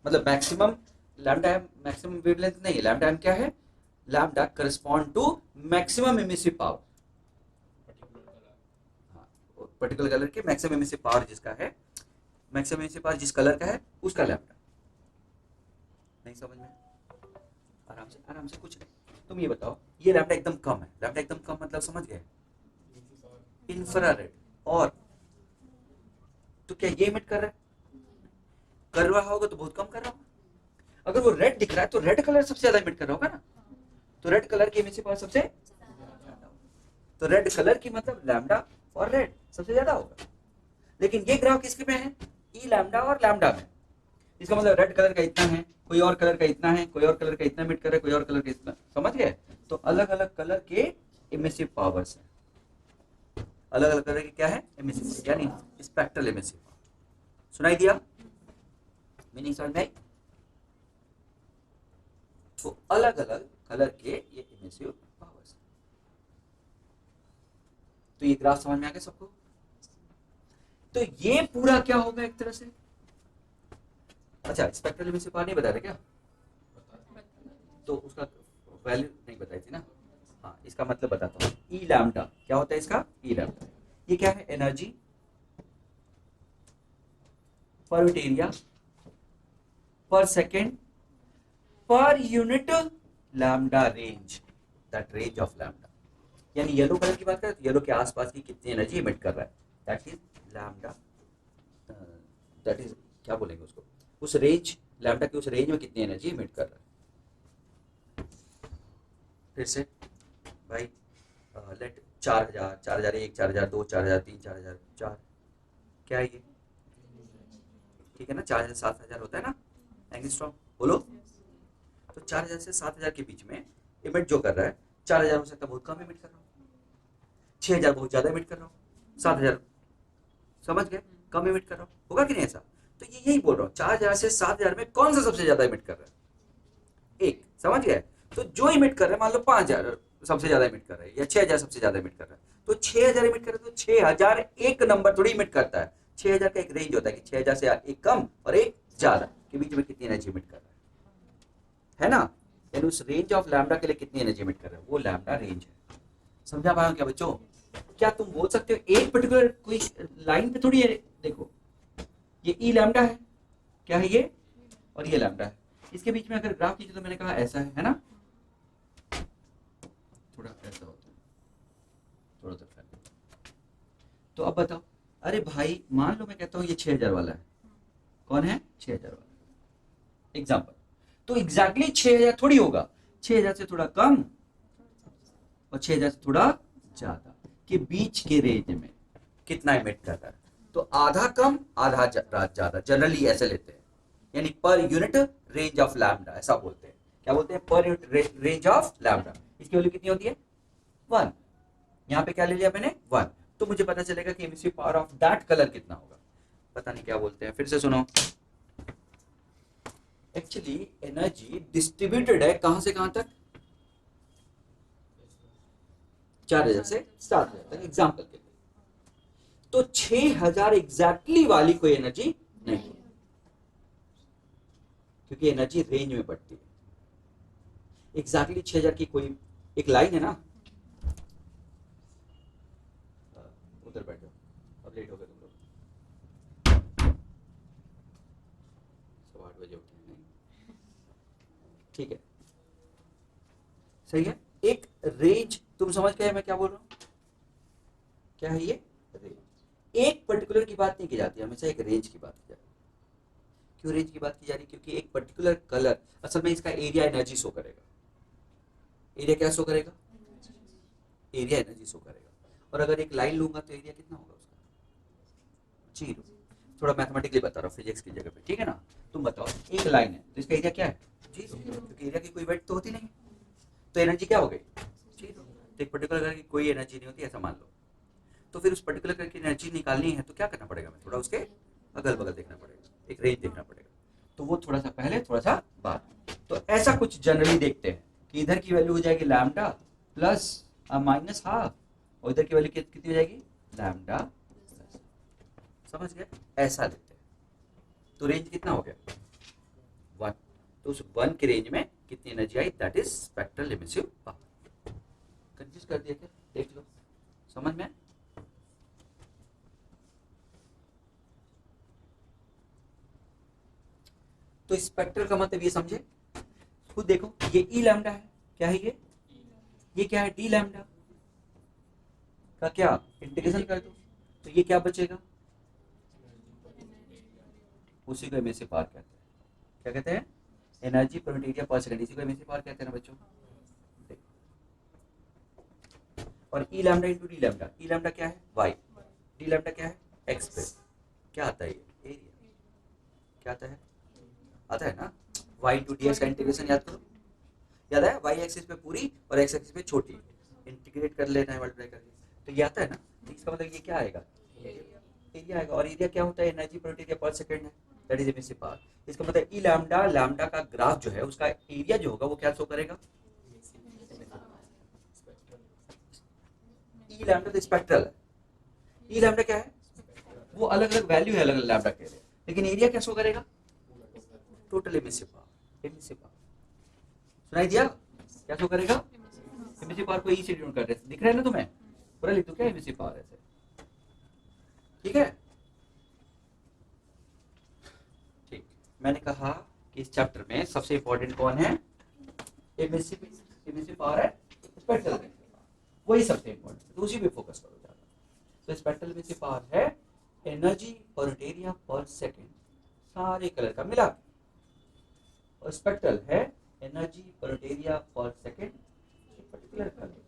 मतलब मैक्सिमम लैम्डा है, मैक्सिमम वेवलेंथ नहीं है, लैम्डा एम क्या है, lambda correspond to maximum emissive power, particular colour के मैक्सिमम एमिसिव पावर जिसका है, मैक्सिमम एमिसिव पावर जिस कलर का है उसका लैम्डा। नहीं समझ में? आराम से कुछ नहीं। तुम ये बताओ, ये लैम्डा एकदम कम है, लैम्डा एकदम कम मतलब समझ गए, इंफ्रारेड, और तो क्या ये इमिट कर रहा है, कर रहा होगा तो बहुत कम कर रहा होगा। अगर वो रेड दिख रहा है तो रेड कलर सबसे ज्यादा इमिट कर रहा होगा ना, तो रेड कलर की एमिसिव पावर सबसे, तो रेड कलर की मतलब लैम्डा और रेड सबसे ज्यादा होगा। लेकिन ये ग्राफ किसके में है, ई लैम्डा और लैम्डा में, इसका मतलब रेड कलर का इतना है, कोई और कलर का इतना है, कोई और कलर का इतना इमिट कर रहा है, कोई और कलर का इतना, समझ गए? तो अलग अलग कलर के इमिसिव पावर्स है, अलग अलग कलर के क्या है, इमिसिव, यानी स्पेक्ट्रल इमिसिव पावर। सुनाई दिया? मीनिंग समझ में आई? तो अलग अलग कलर के ये इमिसिव पावर्स। तो ये ग्राफ समझ में आ गया सबको? तो ये पूरा क्या होगा एक तरह से, अच्छा स्पेक्ट्रल इमिसिव पावर नहीं बता रहे क्या, तो उसका वैल्यू नहीं बताई थी ना, हाँ इसका मतलब बताता हूँ। ई लैम्डा क्या होता है इसका, ई लैम्डा ये क्या है, एनर्जी पर area per second per unit lambda range, that range of lambda, यानी येलो कलर की बात करें तो येलो के आसपास की कितनी एनर्जी इमिट कर रहा है, that is lambda, that is क्या बोलेंगे उसको, उस रेंज, लैम्डा की उस रेंज में कितनी एनर्जी इमिट कर रहा है। फिर से भाई लेट 4000, 4001, 4002, 4003, 4004, क्या है ये, ठीक है ना, 4000 7000 होता है ना एंगस्ट्रॉम, बोलो। तो 4000 से 7000 के बीच में इमिट जो कर रहा है, 4000 हो सकता है बहुत कम इमिट कर रहा हूँ, 6000 बहुत ज्यादा इमिट कर रहा हूँ, 7000 समझ गए कम इमिट कर रहा हूँ, होगा कि नहीं ऐसा? तो ये यही बोल रहा हूँ, 4000 से 7000 में कौन सा सबसे ज्यादा इमिट कर रहा है, एक, समझ गए? तो जो इमिट कर रहा है, मान लो 5000 सबसे ज्यादा इमिट कर रहा है या 6000 सबसे ज्यादा इमिट कर रहा है, तो 6000 इमिट कर रहा है, तो 6000 एक नंबर थोड़ी इमिट करता है, 6000 का एक रेंज होता है कि 6000 से एक कम और एक ज्यादा के बीच में कितनी एनर्जी इमिट कर रहा है ना, यानी उस रेंज ऑफ लैम्डा के लिए कितनी एनर्जी इमिट कर रहा है, वो लैम्डा रेंज है। समझा पाया क्या बच्चों? क्या तुम बोल सकते हो एक पर्टिकुलर कोई लाइन पे थोड़ी है, देखो ये ई लैम्डा है, क्या है ये, और ये लैम्डा है, इसके बीच में अगर ग्राफ खींचे तो मैंने कहा ऐसा है ना, थोड़ा ऐसा होता है, थोड़ा सा फैल। तो अब बताओ, अरे भाई मान लो मैं कहता हूँ ये 6000 वाला है, कौन है 6000 वाला एग्जाम्पल, तो एग्जैक्टली 6000 थोड़ी होगा, 6000 से थोड़ा कम और 6000 से थोड़ा ज्यादा के बीच के रेंज में कितना इमिट कर रहा है, तो आधा कम आधा ज्यादा, जनरली ऐसे लेते हैं, यानी per unit range of lambda ऐसा बोलते हैं, क्या बोलते हैं, per unit range of lambda, इसकी वैल्यू कितनी होती है 1, यहाँ पे क्या ले लिया मैंने 1, तो मुझे पता चलेगा कि emissive power of that colour कितना होगा, पता नहीं क्या बोलते हैं, फिर से सुनो। एक्चुअली एनर्जी डिस्ट्रीब्यूटेड है कहां से कहां तक, 4000 से 7000 तक एग्जाम्पल के लिए, तो 6000 एग्जैक्टली वाली कोई एनर्जी नहीं है, क्योंकि एनर्जी रेंज में बढ़ती है। एग्जैक्टली 6000 की कोई एक लाइन है ना, उधर बैठो, अब लेट हो गए तुम लोग, 8 बजे उठे नहीं, ठीक है सही है, एक रेंज, तुम समझ गए मैं क्या बोल रहा हूं, क्या है ये रेंज, एक पर्टिकुलर की बात नहीं की जाती, हमेशा एक रेंज की बात की जाती है। क्यों रेंज की बात की जा रही है, क्योंकि एक पर्टिकुलर कलर असल में इसका एरिया एनर्जी शो करेगा, एरिया क्या शो करेगा, एरिया एनर्जी शो करेगा, और अगर एक लाइन लूंगा तो एरिया कितना होगा उसका, 0, थोड़ा मैथमेटिकली बता रहा हूँ फिजिक्स की जगह पे, ठीक है ना, तुम बताओ एक लाइन है तो इसका एरिया क्या है 0, क्योंकि एरिया की कोई वेट तो होती नहीं, तो एनर्जी क्या हो गई 0, तो एक पर्टिकुलर कलर की कोई एनर्जी नहीं होती ऐसा मान लो, तो फिर उस पर्टिकुलर कलर की एनर्जी निकालनी है तो क्या करना पड़ेगा, हमें थोड़ा उसके अगल बगल देखना पड़ेगा, एक रेंज देखना पड़ेगा, तो वो थोड़ा सा पहले थोड़ा सा बाद, तो ऐसा कुछ जनरली देखते हैं कि इधर की वैल्यू हो जाएगी लैम्डा प्लस माइनस हाफ, और इधर की वैल्यू कितनी हो जाएगी, लैम्डा। समझ गए, ऐसा लेते हैं। तो रेंज कितना हो गया, 1। तो उस 1 के रेंज में कितनी energy I, that is spectral emissive power. Confuse कर दिया क्या, देख लो समझ में। तो स्पेक्ट्रल का मतलब ये समझे, खुद देखो ये ई लैम्डा है, क्या है ये क्या है, डी लैम्डा का क्या इंटीग्रेशन कर दो तो ये क्या बचेगा, उसी को एमिसिव पावर कहते हैं। क्या कहते हैं, एनर्जी पर यूनिट एरिया पर सेकंड, इसी को एमिसिव पावर कहते हैं ना बच्चों। और ई लैम्डा इंटू डी लैम्डा, ई लैम्डा क्या है वाई, डी लैम्डा क्या है एक्स पे, क्या आता है ये एरिया, क्या आता है ना वाई इंटू डी एक्स का इंटीग्रेशन याद करो, याद है, वाई एक्सिस पे पूरी और एक्स एक्सिस पे छोटी, इंटीग्रेट कर लेना है मल्टीप्लाई करके, तो ये आता है ना। तो इसका मतलब ये क्या आएगा, एरिया आएगा। और एरिया क्या होता है, एनर्जी पर यूनिट एरिया पर सेकंड है, दैट इज एमिसिव पावर। इसका मतलब ई लैम्डा, लैम्डा का ग्राफ जो है उसका एरिया जो होगा वो क्या शो करेगा, ई लैम्डा तो स्पेक्ट्रल है, ई लैम्डा क्या है, वो अलग अलग वैल्यू है अलग अलग लैम्डा के लिए, लेकिन एरिया क्या शो करेगा, total emissive power. Emissive power सुनाई दिया, क्या शो करेगा, एमिसिव पावर को ई से डिनोट कर रहे हैं, दिख रहा है ना तुम्हें, पूरा लिख दो क्या एमिसिव पावर ऐसे, ठीक है। ठीक, मैंने कहा कि इस चैप्टर में सबसे इंपॉर्टेंट कौन है, एमिसिव पावर है, स्पेक्ट्रल वही सबसे इंपॉर्टेंट, तो उसी पे फोकस करो ज्यादा। तो स्पेक्ट्रल एमिसिव पावर है एनर्जी पर यूनिट एरिया पर सेकंड, सारे कलर का मिला, और स्पेक्ट्रल है एनर्जी पर यूनिट एरिया पर सेकंड पर्टिकुलर कलर,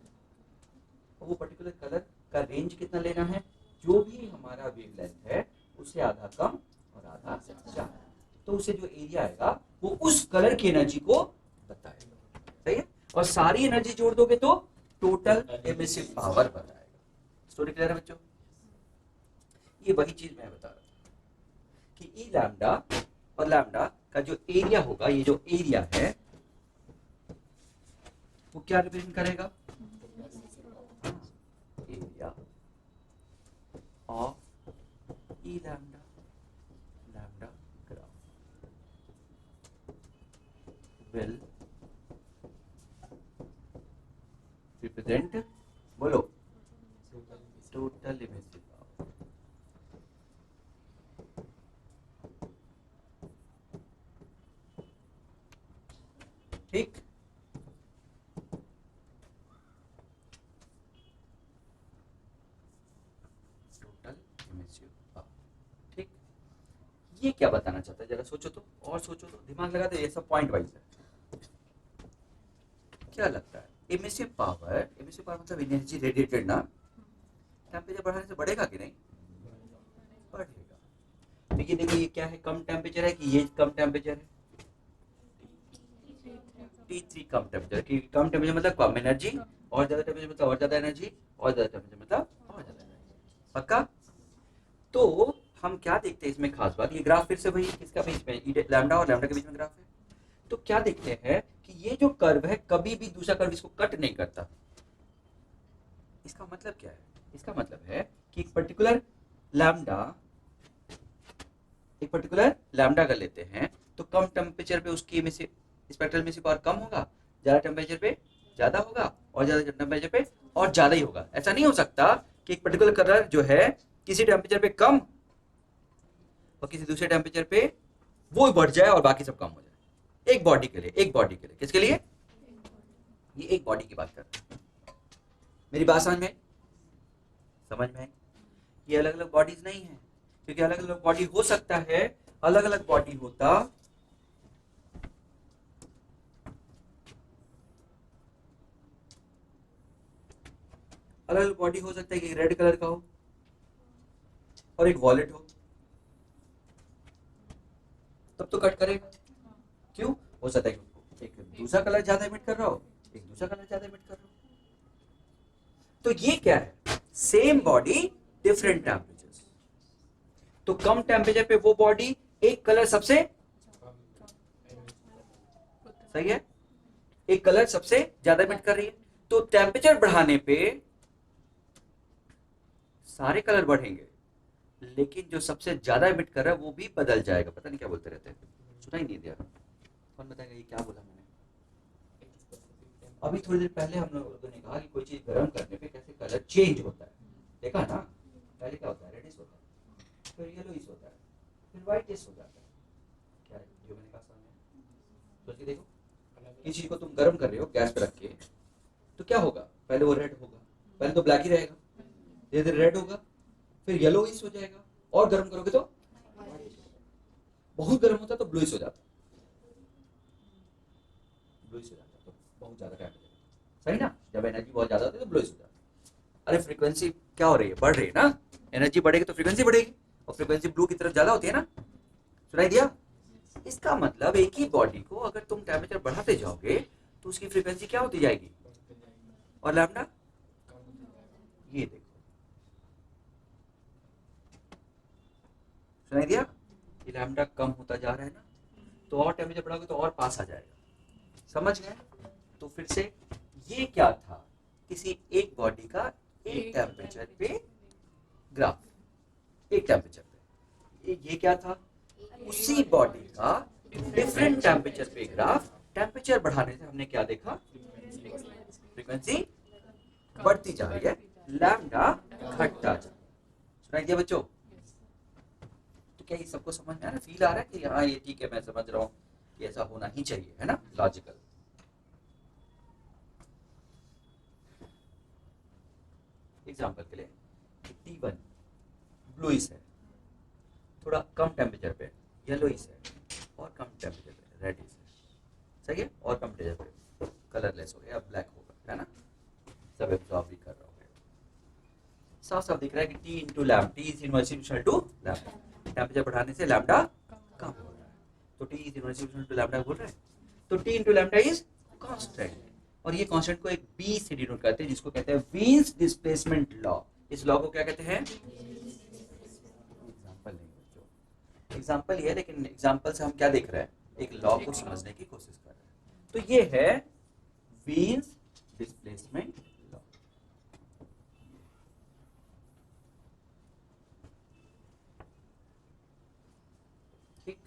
वो पर्टिकुलर कलर का रेंज कितना लेना है, जो भी हमारा वेवलेंथ है उससे आधा कम और आधा ज्यादा, तो उसे जो एरिया आएगा वो उस कलर की एनर्जी को बताएगा, सही है। और सारी एनर्जी जोड़ दोगे तो टोटल एमिसिव पावर बताएगा। स्टोरी क्लियर है बच्चों, ये वही चीज मैं बता रहा था कि ई लैम्डा और लैम्डा का जो एरिया होगा, ये जो एरिया है वो क्या रिप्रेजेंट करेगा, area of E lambda, lambda graph will represent, बोलो, टोटल एमिसिव पावर। ठीक, टोटल एमिसिव पावर। ठीक, ये क्या बताना चाहता है, जरा सोचो तो, और सोचो तो, दिमाग लगा दो, ये सब पॉइंट वाइज है। क्या लगता है, एमिसिव पावर मतलब एनर्जी रेडिएटेड ना, टेम्परेचर बढ़ाने से बढ़ेगा कि नहीं, बढ़ेगा। तो ये देखो ये क्या है, कम टेम्परेचर है कि ये कम टेम्परेचर है, T3 कम टेम्परेचर, कि कम टेम्परेचर मतलब कम एनर्जी, और ज्यादा टेम्परेचर मतलब और ज्यादा एनर्जी, और ज्यादा टेम्परेचर मतलब और ज्यादा एनर्जी, पक्का। तो हम क्या देखते हैं इसमें खास बात, ये ग्राफ फिर से वही किसका बीच में, लैम्डा और लैम्डा के बीच में ग्राफ है। तो क्या देखते हैं कि ये जो कर्व है कभी भी दूसरा कर्व इसको कट नहीं करता। इसका मतलब क्या है, इसका मतलब है कि एक पर्टिकुलर लैम्डा कर लेते हैं तो कम टेम्परेचर पे उसकी स्पेक्ट्रल एमिसिव पावर कम होगा, ज्यादा टेम्परेचर पे ज्यादा होगा, और ज्यादा टेम्परेचर पे और ज्यादा ही होगा। ऐसा नहीं हो सकता कि एक पर्टिकुलर कलर जो है किसी टेम्परेचर पे कम और किसी दूसरे टेम्परेचर पे वो बढ़ जाए और बाकी सब कम हो जाए। एक बॉडी के लिए किसके लिए, ये एक बॉडी की बात कर रहे हैं। मेरी बात समझ में आई, ये अलग अलग बॉडीज नहीं है, क्योंकि अलग अलग बॉडी हो सकता है, अलग अलग बॉडी होता अलग अलग बॉडी हो सकता है कि रेड कलर का हो और एक वॉलेट हो, तब तो कट करेगा। क्यों, हो सकता है कि एक दूसरा कलर ज्यादा इमिट कर रहा हो, एक दूसरा कलर ज्यादा इमिट कर रहा हो। तो ये क्या है, सेम बॉडी डिफरेंट टेम्परेचर। तो कम टेम्परेचर पे वो बॉडी एक कलर सबसे सही है, एक कलर सबसे ज्यादा इमिट कर रही है। तो टेम्परेचर बढ़ाने पे सारे कलर बढ़ेंगे, लेकिन जो सबसे ज्यादा इमिट कर रहा है वो भी बदल जाएगा। पता नहीं क्या बोलते रहते हैं, सुना ही नहीं दिया। कौन बताएगा ये क्या बोला मैंने? अभी थोड़ी देर पहले हम लोगों ने कहा कि कोई चीज गर्म करने पे कैसे कलर चेंज होता है, देखा ना? पहले क्या होता है? रेडिश होता है, फिर येलोइश होता है, फिर व्हाइटिश हो जाता है। क्या है जो मैंने कहा सामने? सोच के देखो, किसी चीज को तुम गर्म कर रहे हो गैस पे रख के, तो क्या होगा? पहले वो रेड होगा, पहले तो ब्लैक ही रहेगा, धीरे धीरे रेड होगा, फिर येलोइश हो जाएगा, और गर्म करोगे तो बहुत गर्म होता है तो ब्लूइश हो जाता है, ब्लूइश हो जाता है तो बहुत ज्यादा टेम्परेचर, सही ना? जब एनर्जी बहुत ज्यादा होती है तो ब्लूइश हो जाता है। अरे फ्रीक्वेंसी क्या हो रही है? बढ़ रही है ना? एनर्जी बढ़ेगी तो फ्रीक्वेंसी बढ़ेगी, और फ्रीक्वेंसी ब्लू की तरफ ज्यादा होती है ना? सुनाई दिया? इसका मतलब एक ही बॉडी को अगर तुम टेम्परेचर बढ़ाते जाओगे तो उसकी फ्रीक्वेंसी क्या होती जाएगी, और लैम्डा ये देखो, सुनाई दिया? ये लैम्डा कम होता जा रहा है ना, तो और टेम्परेचर बढ़ाओगे तो और पास आ जाएगा। समझ गए? तो फिर से ये क्या था? किसी एक बॉडी का एक टेम्परेचर पे ग्राफ, एक टेम्परेचर पे। ये क्या था? उसी बॉडी का डिफरेंट टेम्परेचर पे ग्राफ। टेम्परेचर बढ़ाने से हमने क्या देखा? फ्रीक्वेंसी बढ़ती जा रही है, लैम्डा घटता जा रहा है। सुनाई दिया बच्चों? तो क्या ये सबको समझ में आ रहा है? फील आ रहा है कि हाँ ये ठीक है, मैं समझ रहा हूँ, ये ऐसा होना ही चाहिए, है ना? लॉजिकल। एग्जाम्पल के लिए T1 ब्लूइश है, थोड़ा कम टेम्परेचर पे येलोइश है, और कम टेम्परेचर पे रेडिश है, सही है? और कम टेम्परेचर पे कलरलेस हो गया, ब्लैक होगा, है ना? सब एब्जॉर्ब भी कर रहा होगा। साफ साफ दिख रहा है कि T into lambda, T is inversible to lambda. Temperature बढ़ाने से लैम्डा कम हो रहा है, तो T is inversible to lambda बोल रहे हैं। तो T into lambda is constant, और ये कांस्टेंट को एक B से डिनोट करते हैं, जिसको कहते हैं वीन्स डिस्प्लेसमेंट लॉ। इस लॉ को क्या कहते हैं? एग्जांपल नहीं बच्चों, एग्जांपल ये है, लेकिन एग्जांपल से हम क्या देख रहे हैं? एक लॉ को समझने की कोशिश कर रहे हैं। तो ये है वीन्स डिस्प्लेसमेंट लॉ। ठीक,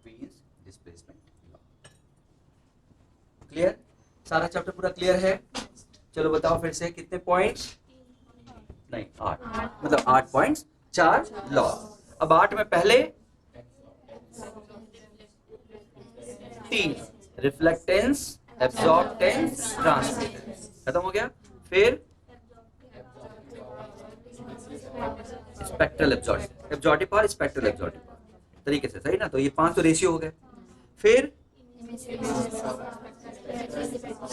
वीन्स डिस्प्लेसमेंट लॉ। क्लियर? सारा चैप्टर पूरा क्लियर है? चलो बताओ फिर से, कितने पॉइंट्स? नहीं 8, मतलब 8 पॉइंट्स, 4 लॉ। अब 8 में पहले 3, रिफ्लेक्टेंस, एब्जॉर्प्टेंस, ट्रांसमिटेंस, खत्म हो गया। फिर स्पेक्ट्रल एब्जॉर्टिव और स्पेक्ट्रल एब्जॉर्टिव तरीके से, सही ना? तो ये 5 तो रेशियो हो गए। फिर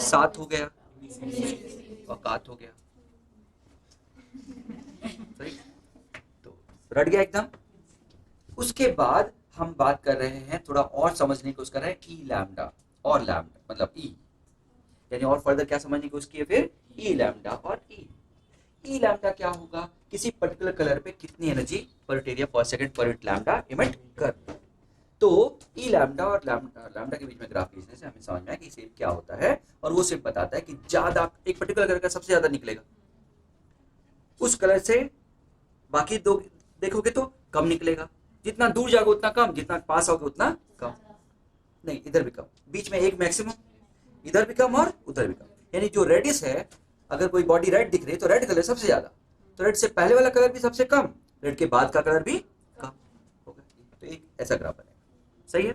7 हो गया, औकात हो गया, सही? तो रट गया एकदम। उसके बाद हम बात कर रहे हैं, थोड़ा और समझने की कोशिश कर रहे हैं, ई लैम्डा और लैम्डा, मतलब ई, यानी और फर्दर क्या समझने की कोशिश की है? फिर ई लैम्डा और ई। ई लैम्डा क्या होगा? किसी पर्टिकुलर कलर पे कितनी एनर्जी पर एरिया पर second per unit lambda emit कर। तो ई लैम्डा और लैम्डा के बीच में ग्राफ खींचने से हमें समझ में आया कि शेप क्या होता है, और वो शेप बताता है कि ज्यादा एक पर्टिकुलर कलर का सबसे ज्यादा निकलेगा उस कलर से, बाकी दो देखोगे तो कम निकलेगा। जितना दूर जाओगे उतना कम, जितना पास आओगे उतना कम। नहीं, इधर भी कम, बीच में एक मैक्सिमम, इधर भी कम और उधर भी कम। यानी जो रेडिश है, अगर कोई बॉडी रेड दिख रही है तो रेड कलर सबसे ज्यादा, तो रेड से पहले वाला कलर भी सबसे कम, रेड के बाद का कलर भी कम होगा। तो एक ऐसा ग्राफ बनेगा, सही है?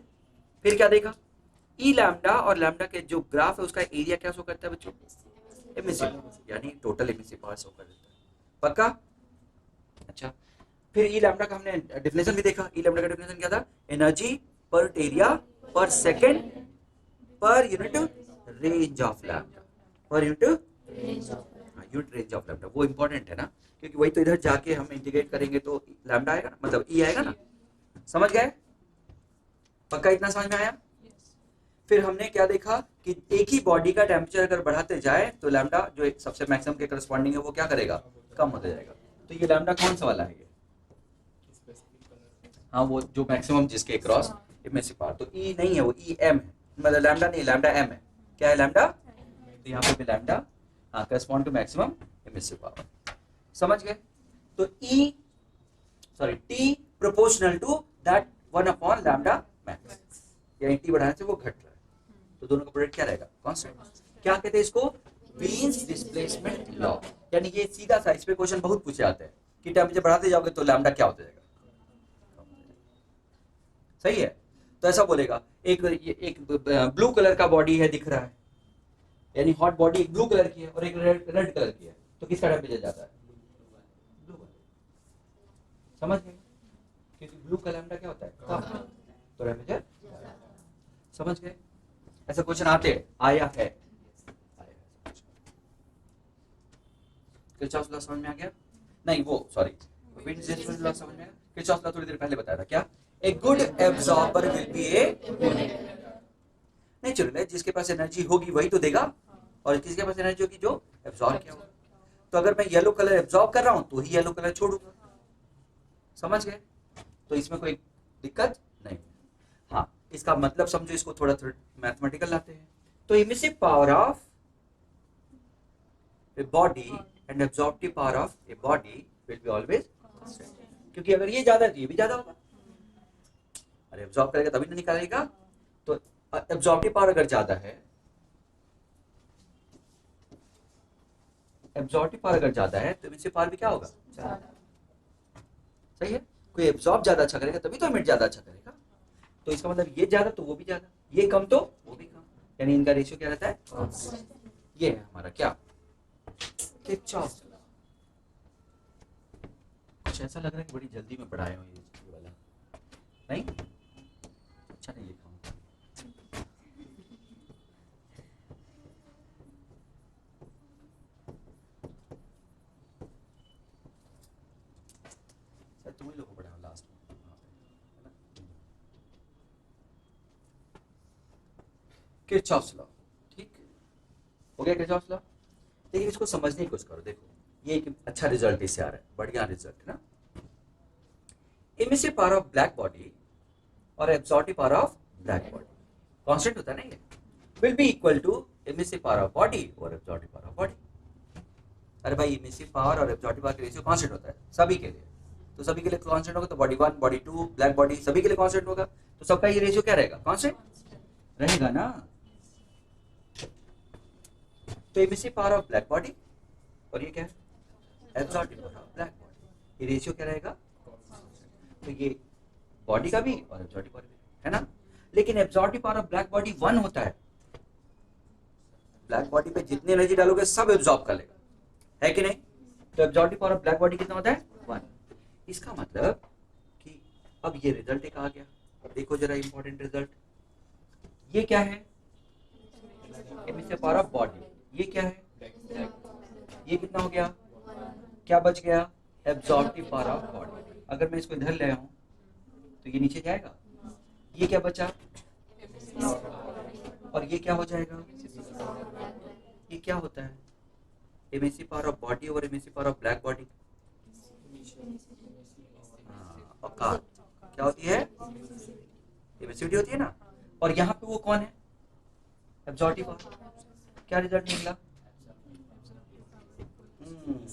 फिर क्या देखा? ई लैम्डा और लैम्डा के जो ग्राफ है उसका एरिया क्या शो करता है बच्चों? एमिसिव, यानी टोटल एमिसिव पावर शो कर देता है। पक्का? अच्छा, फिर ई लैम्डा का हमने डेफिनेशन भी देखा। ई लैम्डा का डेफिनेशन क्या था? एनर्जी पर एरिया पर second per unit range of lambda, per unit range of lambda. वो इंपॉर्टेंट है ना, क्योंकि वही तो इधर जाके हम इंटीग्रेट करेंगे तो लैम्डा आएगा ना, मतलब ई आएगा ना। समझ गए? पक्का इतना समझ में आया? फिर हमने क्या देखा कि एक ही बॉडी का टेम्परेचर अगर बढ़ाते जाए तो लैम्डा जो एक सबसे मैक्सिमम के करस्पॉन्डिंग है वो क्या करेगा? कम होता जाएगा। तो ये लैम्डा कौन सा वाला है? ये हाँ, वो जो मैक्सिमम जिसके क्रॉस इमेसिव पावर, तो ई नहीं है, वो ई एम है, मतलब लैम्डा नहीं, लैम्डा एम है। क्या है लैम्डा? तो यहाँ पे भी लैम्डा हाँ, correspond to maximum emissive power. समझ गए? तो T proportional to that 1/λ max, यानी T बढ़ाने से वो घट रहा है, तो दोनों का प्रोडक्ट क्या रहेगा? कांस्टेंट। क्या कहते हैं इसको? Wien's displacement law. यानी ये सीधा सा, इस पे क्वेश्चन बहुत पूछे जाते हैं कि टेम्परेचर बढ़ाते जाओगे तो लैम्डा क्या होता जाएगा। सही है? तो ऐसा बोलेगा, एक ब्लू कलर का बॉडी है दिख रहा है, यानी हॉट बॉडी एक ब्लू कलर की है और एक रेड कलर की है, तो किसका टेम्परेचर जाता है? Blue colour. समझ गए? क्योंकि ब्लू का लैम्डा क्या होता है? कम, तो टेम्परेचर। समझ गए? ऐसा क्वेश्चन आते हैं, आया है। किरचॉफ लॉ समझ में आ गया? नहीं, वो सॉरी, विंड डिस्प्लेसमेंट लॉ समझ में आया? किरचॉफ लॉ थोड़ी देर पहले बताया था, क्या? A good absorber will be a natural है, जिसके पास एनर्जी होगी वही तो देगा, और किसके पास एनर्जी होगी? जो एब्जॉर्ब किया होगा। तो अगर मैं येलो कलर एब्जॉर्ब कर रहा हूं तो ही येलो कलर छोड़ूंगा। समझ गए? तो इसमें कोई दिक्कत नहीं। हाँ, इसका मतलब समझो, इसको थोड़ा मैथमेटिकल लाते हैं। तो emissive power of a body and absorptive power of a body will be always constant, क्योंकि अगर ये ज्यादा है तो ये भी ज्यादा होगा। अरे एब्जॉर्ब करेगा तभी तो निकालेगा। तो एब्जॉर्प्टिव पावर अगर ज्यादा है, एब्जॉर्प्टिव पावर अगर ज्यादा है तो इमिसिव पावर भी क्या होगा? सही है? कोई एब्जॉर्ब ज्यादा अच्छा करेगा तभी तो इमिट ज्यादा अच्छा करेगा। तो इसका मतलब ये ज्यादा तो वो भी ज्यादा, ये कम तो वो भी कम, यानी इनका रेशियो क्या रहता है? ये है हमारा क्या? Kirchhoff law. कुछ ऐसा लग रहा है कि बड़ी जल्दी में पढ़ाए हो ये वाला, नहीं? अच्छा नहीं लिखा हूं। सर तुम ही लोगों को पढ़ाया लास्ट में, है ना? किरचॉफ लॉ, ठीक हो गया? Kirchhoff law. लेकिन इसको समझने की कोशिश करो। देखो, ये एक अच्छा रिजल्ट इससे आ रहा है, बढ़िया रिजल्ट है ना। Emissive power of black body और absorptive power of black body constant होता है ना, ये will be equal to emissive power of body और एब्जॉर्प्टिव पावर ऑफ बॉडी। अरे भाई, इमिसिव पावर और एब्जॉर्प्टिव पावर का रेशियो कांस्टेंट होता है सभी के लिए, तो सभी के लिए कांस्टेंट होगा, तो बॉडी 1 बॉडी 2 ब्लैक बॉडी सभी के लिए कांस्टेंट होगा, तो सबका ये रेशियो क्या रहेगा? कांस्टेंट रहेगा ना। तो emissive power of black body और ये क्या है? Absorptive power of black body, ये रेशियो क्या रहेगा? तो ये बॉडी का भी और एब्जॉर्प्टिव पावर भी, है ना। लेकिन absorptive power of black body 1 होता है, ब्लैक बॉडी पे जितनी एनर्जी डालोगे सब एब्जॉर्ब कर लेगा, है कि नहीं? तो absorptive power of black body कितना होता है? 1। इसका मतलब कि अब ये रिजल्ट एक आ गया, देखो जरा इंपॉर्टेंट रिजल्ट। ये क्या है? Emissive power of body. ये क्या है? ये कितना हो गया? क्या बच गया? Absorptive power of body. अगर मैं इसको इधर ले आऊं तो ये नीचे जाएगा, ये क्या बचा? और ये क्या हो जाएगा? ये क्या होता है? इमिसिव पावर ऑफ बॉडी और emissive power of black body, औकात क्या होती है? इमिसिविटी होती है ना। और यहाँ पे वो कौन है? Absorptive power. क्या रिजल्ट निकला?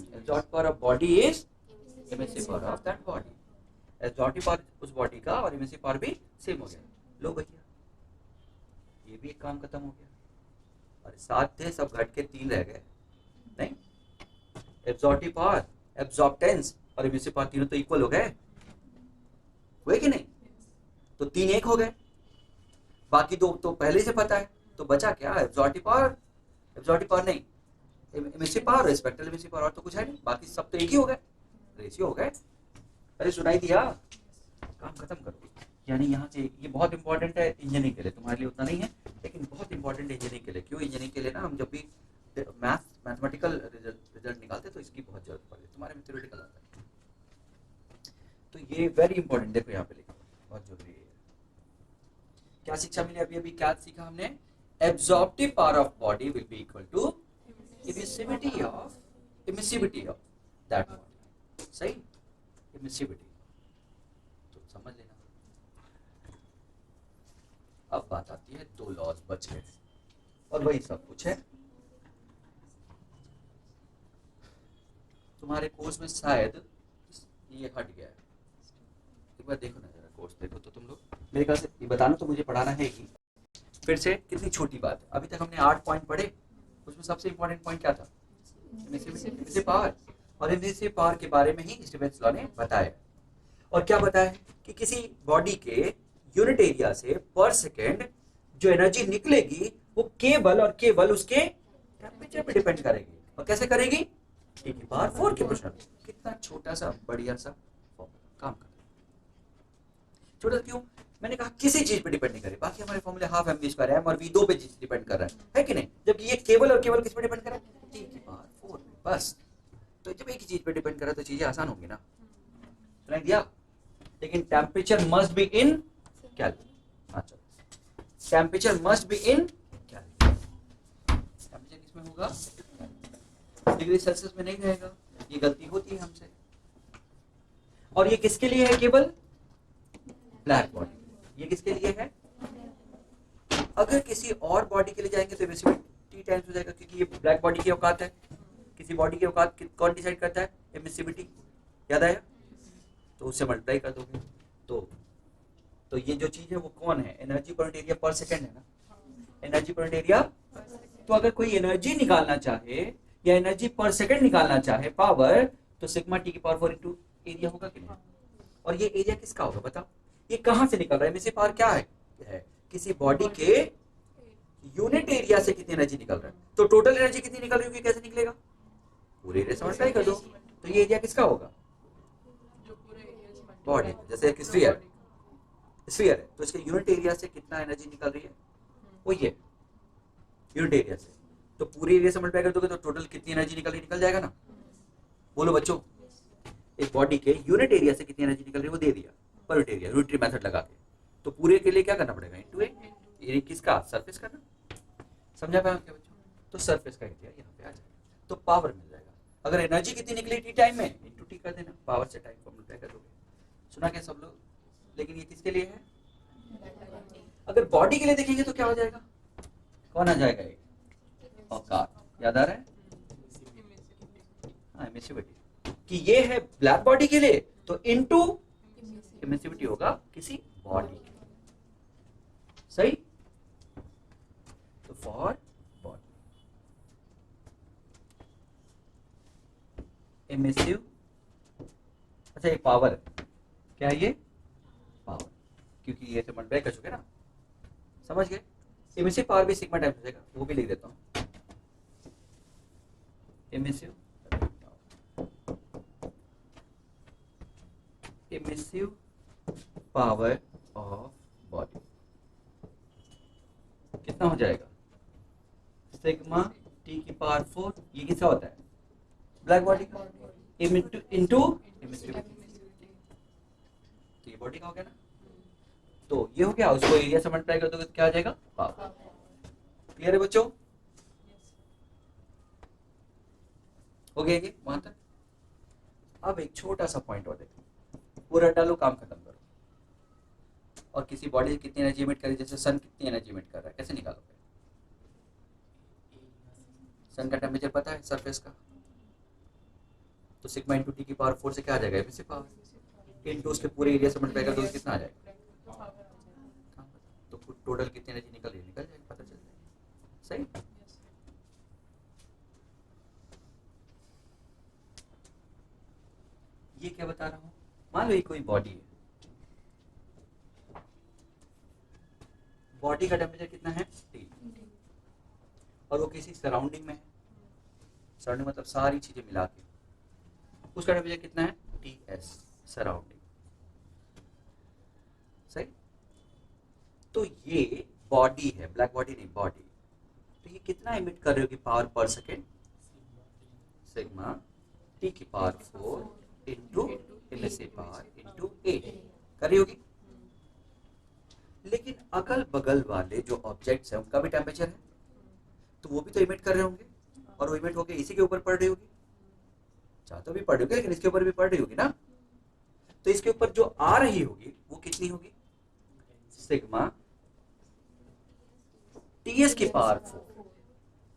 Absorptive power of body is emissive power of that body. Absorptive power उस बॉडी का और इमिसिव पावर भी सेम हो गया। लो भैया, ये भी एक काम खत्म हो गया। और 7 थे, सब घट के 3 रह गए। नहीं, एब्जॉर्प्टिव पावर, एब्जॉर्प्टेंस और इमिसिव पावर तीनों तो इक्वल हो गए, हुए कि नहीं? तो 3 1 हो गए, बाकी 2 तो पहले से पता है, तो बचा क्या? एब्जॉर्प्टिव पावर नहीं, emissive power, spectral emissive power, और तो कुछ है नहीं, बाकी सब तो एक ही हो गए, रेशियो हो गए। अरे सुनाई दिया? काम खत्म करो। यानी यहाँ से ये बहुत इंपॉर्टेंट है इंजीनियरिंग के लिए, तुम्हारे लिए उतना नहीं है लेकिन बहुत इंपॉर्टेंट है इंजीनियरिंग के लिए। क्यों? इंजीनियरिंग के लिए ना हम जब भी मैथमेटिकल रिजल्ट निकालते तो इसकी बहुत जरूरत पड़ती है, तुम्हारे में थ्योरेटिकल आता है। तो ये वेरी इंपॉर्टेंट, देखो यहाँ पे लिखो, बहुत जरूरी है। क्या शिक्षा मिली अभी? अभी क्या सीखा हमने? Absorptive power of body will be equal to emissivity of that body. सही, इमिसिविटी, तो समझ लेना। अब बात आती है 2 लॉज बच गए और वही सब कुछ है। तुम्हारे कोर्स में शायद ये हट गया है, एक बार देखो ना जरा कोर्स देखो तो तुम लोग, मेरे ख्याल से ये बताना तो मुझे पढ़ाना है ही। फिर से कितनी छोटी बात है, अभी तक हमने 8 पॉइंट पढ़े, उसमें सबसे इंपॉर्टेंट पॉइंट क्या था, इमिसिव पावर, और इमिसिव पावर के बारे में ही स्टीफेंस लॉ ने बताया। और क्या बताया कि किसी बॉडी के यूनिट एरिया से पर सेकेंड जो एनर्जी निकलेगी वो केवल और केवल उसके टेम्परेचर पे डिपेंड करेगी। और कैसे करेगी, टी की पावर 4 के प्रश्न। कितना छोटा सा बढ़िया सा काम कर, छोटा क्यों, मैंने कहा किसी चीज पे डिपेंड नहीं करे, बाकी हमारे फॉर्मूले हाफ एम स्क्वायर है और वी दो पे डिपेंड कर रहा है कि नहीं, जबकि ये केवल और केवल किस पे डिपेंड कर रहा है, टी की पावर 4 पे बस। तो जब एक ही चीज पे डिपेंड कर रहा है तो चीजें आसान होंगी ना, सुनाई दिया। लेकिन temperature must be in kelvin, अच्छा temperature must be in kelvin, temperature किसमें होगा, डिग्री सेल्सियस में नहीं रहेगा, ये गलती होती है हमसे। और ये किसके लिए है, केवल ब्लैक बॉडी, ये किसके लिए है, अगर किसी और बॉडी के लिए जाएंगे तो एमिसिविटी टाइम्स हो जाएगा, क्योंकि ये ब्लैक बॉडी की औकात है। किसी बॉडी की औकात कौन डिसाइड करता है, एमिसिविटी, याद आया, तो उससे मल्टीप्लाई कर दोगे। तो ये जो चीज है वो कौन है, एनर्जी पर यूनिट एरिया पर सेकंड है ना, एनर्जी पर यूनिट एरिया। तो अगर कोई एनर्जी निकालना चाहे या एनर्जी पर सेकंड निकालना चाहे पावर, तो सिग्मा टी की पावर 4 इंटू एरिया होगा कि नहीं। और ये एरिया किसका होगा बताओ, ये कहां से निकल रहा है, एमिसिव पावर क्या है, किसी बॉडी के यूनिट एरिया से कितनी एनर्जी निकल रहा है। तो टोटल एनर्जी कितनी निकल रही होगी, कैसे निकलेगा, पूरे एरिया से मल्टीप्लाई कर दो। तो ये एरिया किसका होगा, बॉडी, जैसे एक स्फीयर है तो इसके यूनिट एरिया से कितना एनर्जी निकल रही है, वो ये यूनिट एरिया से, तो पूरे एरिया से मल्टीप्लाई कर दोगे तो टोटल कितनी एनर्जी निकल जाएगा ना। बोलो बच्चों, एक बॉडी के यूनिट एरिया से कितनी एनर्जी निकल रही है वो दे दिया पर यूनिट एरिया, यूनिटरी मेथड लगा के, तो पूरे के लिए क्या करना पड़ेगा, इनटू ए, किसका, सरफेस का ना, समझा पाया क्या बच्चों। तो सरफेस का एरिया यहाँ पे आ जाएगा, तो पावर मिल जाएगा। अगर एनर्जी कितनी निकली टी टाइम में, इनटू टी कर देना, पावर से टाइम को मल्टीप्लाई कर दोगे। सुना क्या सब लोग, लेकिन ये किसके लिए है, अगर बॉडी के लिए देखेंगे तो क्या हो जाएगा, कौन आ जाएगा, ये औकात, याद आ रहा है, हाँ एमिसिविटी, कि ये है ब्लैक बॉडी के लिए, तो इनटू एमिसिविटी होगा किसी बॉडी के, सही। तो फॉर बॉडी एमिसिव, अच्छा ये पावर क्या है, ये पावर, क्योंकि ये से मल्टीप्लाई कर चुके ना, समझ गए। एमिसिव पावर भी सिग्मा टाइम्स हो जाएगा, वो भी लिख देता हूं, एमिसिव पावर ऑफ बॉडी कितना हो जाएगा, सिग्मा टी की पावर 4, ये किसका होता है, ब्लैक बॉडी का, इनटू एमिसिविटी, तो ये बॉडी का हो गया ना। तो ये हो गया, उसको एरिया से मल्टीप्लाई कर दोगे तो क्या आ जाएगा, पावर। क्लियर है बच्चों, हो गया ये वहां तक। अब एक छोटा सा पॉइंट और देखो, पूरा डालो, काम खत्म करो। और किसी बॉडी से कितनी एनर्जी इमिट कर रही है, जैसे सन कितनी एनर्जी इमिट कर रहा है, कैसे निकालोगे, सन का टेम्परेचर पता है सरफेस का, तो सिग्मा इंटू टी की पावर 4 से क्या आ जाएगा, एमिसिव पावर, इंटू उसके पूरे एरिया से मल्टीप्लाई कर दोगे कितना आ जाएगा, तो टोटल कितनी एनर्जी निकल रही है, निकल जाएगा, पता चल जाएगा, सही। ये क्या बता रहा हूं, मान लो ये कोई बॉडी है, बॉडी का टेम्परेचर कितना है, T, और वो किसी सराउंडिंग में है, सराउंडिंग मतलब सारी चीजें मिला के, उसका टेम्परेचर कितना है, TS, सराउंडिंग, सही। तो ये बॉडी है, ब्लैक बॉडी नहीं, बॉडी, तो ये कितना इमिट कर रही होगी पावर पर सेकेंड, सिग्मा टी की power 4 into emissive power into 8 कर रही होगी। लेकिन अगल बगल वाले जो ऑब्जेक्ट्स हैं उनका भी टेम्परेचर है, तो वो भी तो इमिट कर रहे होंगे, और वो इमिट होके इसी के ऊपर पड़ रही होगी, चाहे तो भी पड़ रही होगी लेकिन इसके ऊपर भी पड़ रही होगी ना। तो इसके ऊपर जो आ रही होगी वो कितनी होगी, सिग्मा टीएस की पावर 4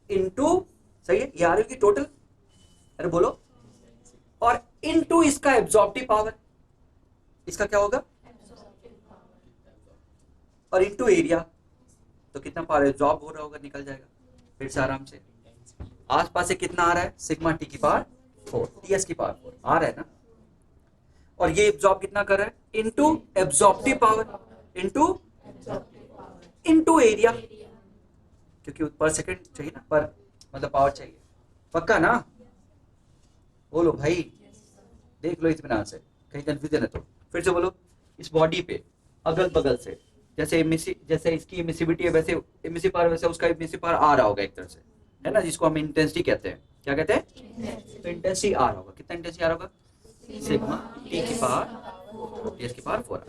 इंटू, सही है, ये आ रही होगी टोटल, अरे बोलो इनटू इसका एब्जॉर्प्टिव पावर, इसका क्या होगा, और इनटू एरिया, तो कितना पावर एब्जॉर्ब हो रहा होगा, निकल जाएगा फिर से आराम से। आसपास से कितना आ रहा है, सिग्मा टी की पावर 4, टीएस की पावर 4 आ रहा है ना, और ये एब्जॉर्ब कितना कर रहा है, into absorptive power into area, क्योंकि पर सेकंड चाहिए ना, पर मतलब पावर चाहिए, पक्का ना, बोलो भाई, देख लो इत्मीनान से, कहीं कंफ्यूजन है तो फिर से बोलो। इस बॉडी पे अगल बगल से जैसे जैसे इसकी एमिसिविटी है वैसे एमिसिव पावर, वैसे उसका एमिसिव पावर आ रहा होगा एक तरह से, है ना, जिसको हम इंटेंसिटी कहते हैं, क्या कहते हैं, तो इंटेंसिटी आ रहा होगा, कितना इंटेंसिटी आ रहा होगा, सिग्मा टी की पावर टीएस की पावर 4,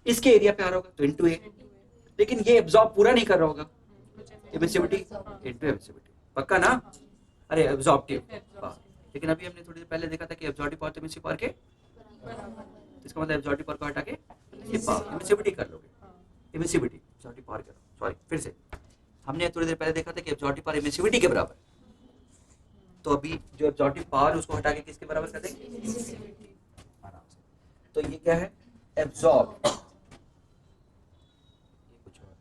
इसके एरिया पे आ रहा होगा तो इनटू ए, लेकिन ये एब्जॉर्ब पूरा नहीं कर रहा होगा, एमिसिविटी इनटू एमिसिविटी, पक्का ना, अरे एब्जॉर्प्टिव पावर, लेकिन अभी हमने थोड़ी देर पहले देखा था कि एब्जॉर्प्टिव पावर तो एमिसिव पावर के, इसका मतलब एब्जॉर्प्टिव पावर को हटा के एमिसिविटी कर लोगे, एमिसिविटी एब्जॉर्प्टिव पावर करो, सॉरी फिर से, हमने थोड़ी देर पहले देखा था कि एब्जॉर्प्टिव पावर एमिसिविटी के बराबर, तो अभी जो एब्जॉर्प्टिव पावर उसको हटा के किसके बराबर कर देंगे, आराम से। तो ये क्या है, एब्जॉर्ब, ये कुछ और,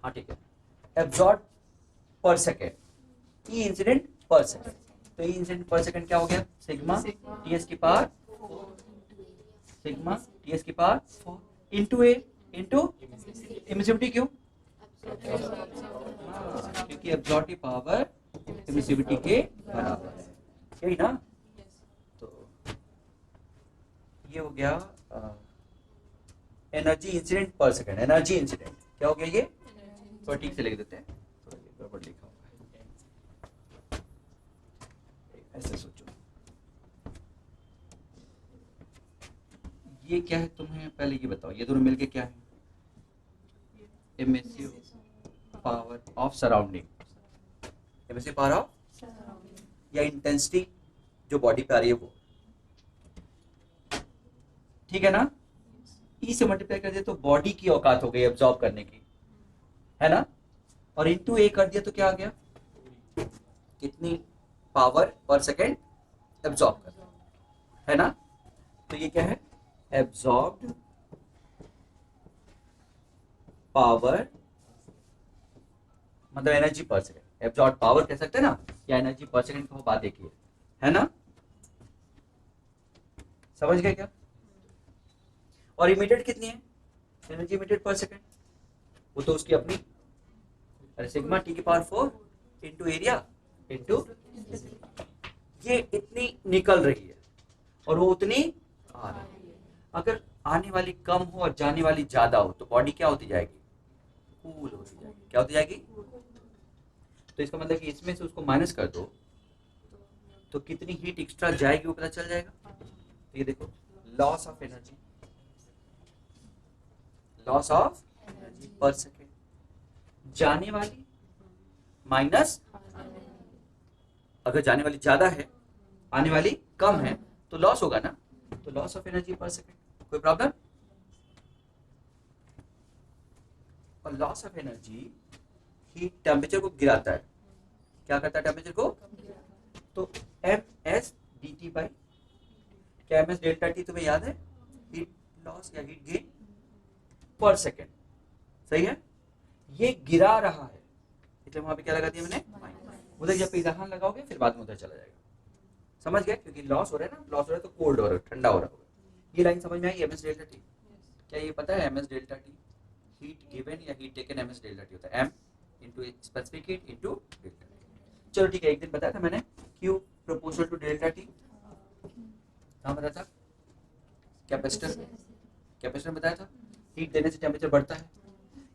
हाँ ठीक है, एब्जॉर्ब पर सेकेंड, ई इंसिडेंट पर सेकेंड, तो ई इंसिडेंट पर सेकेंड क्या हो गया, सिग्मा टीएस की पावर, सिग्मा टीएस की पावर 4 इंटू ए इंटू एमिसिविटी, क्यों, क्योंकि एब्जॉर्प्टिव पावर एमिसिविटी के बराबर है, यही ना, तो ये हो गया एनर्जी इंसिडेंट पर सेकेंड, एनर्जी इंसिडेंट क्या हो गया ये, तो ठीक से लिख देते हैं, तो ये गड़बड़ लिखा होगा, ऐसे सोचो, ये क्या है, तुम्हें पहले ये बताओ, ये दोनों मिलके क्या है, emissive power of surrounding, emissive power of या इंटेंसिटी जो बॉडी पे आ रही है वो, ठीक है ना, ई से मल्टीप्लाई कर दिया तो बॉडी की औकात हो गई एब्जॉर्ब करने की, है ना, और इनटू ए कर दिया तो क्या आ गया, कितनी पावर पर सेकेंड एब्जॉर्ब कर, है ना, तो ये क्या है, एब्जॉर्ब्ड पावर मतलब energy per second, absorb power कह सकते हैं ना, या एनर्जी पर सेकेंड को बात एक ही है ना, समझ गए क्या, और इमीडिएट कितनी है, एनर्जी इमीडिएट पर सेकेंड, वो तो उसकी अपनी, अरे सिग्मा टी की पावर 4 इंटू एरिया इंटू, ये इतनी निकल रही है और वो उतनी आ रही है, अगर आने वाली कम हो और जाने वाली ज्यादा हो तो बॉडी क्या होती जाएगी, कूल होती जाएगी, क्या होती जाएगी, तो इसका मतलब कि इसमें से उसको माइनस कर दो तो कितनी हीट एक्स्ट्रा जाएगी वो पता चल जाएगा, तो ये देखो, loss of energy, loss of energy per second, जाने वाली माइनस, अगर जाने वाली ज्यादा है आने वाली कम है तो लॉस होगा ना, तो loss of energy per second, कोई प्रॉब्लम, और loss of energy heat temperature को गिराता है, क्या करता है टेम्परेचर को, तो M S D T by, क्या एम एस डेल्टा टी तुम्हें याद है, हीट लॉस या हीट गेन पर सेकेंड, सही है, ये गिरा रहा है, इसलिए वहां पे क्या लगा दिया मैंने, उधर जब इधर लगाओगे फिर बाद में उधर चला जाएगा, समझ गए, क्योंकि लॉस हो रहा है ना, लॉस हो रहा है तो कोल्ड हो रहा है, ठंडा हो रहा होगा, ये लाइन समझ में आई, एम एस डेल्टा टी, क्या ये पता है M S delta T, heat given या heat taken M S delta T होता है, M into specific heat into delta T, चलो ठीक है, एक दिन बताया था मैंने Q proportional to delta T, कहाँ बताया था, कैपेसिटर बताया था, हीट देने से टेम्परेचर बढ़ता है,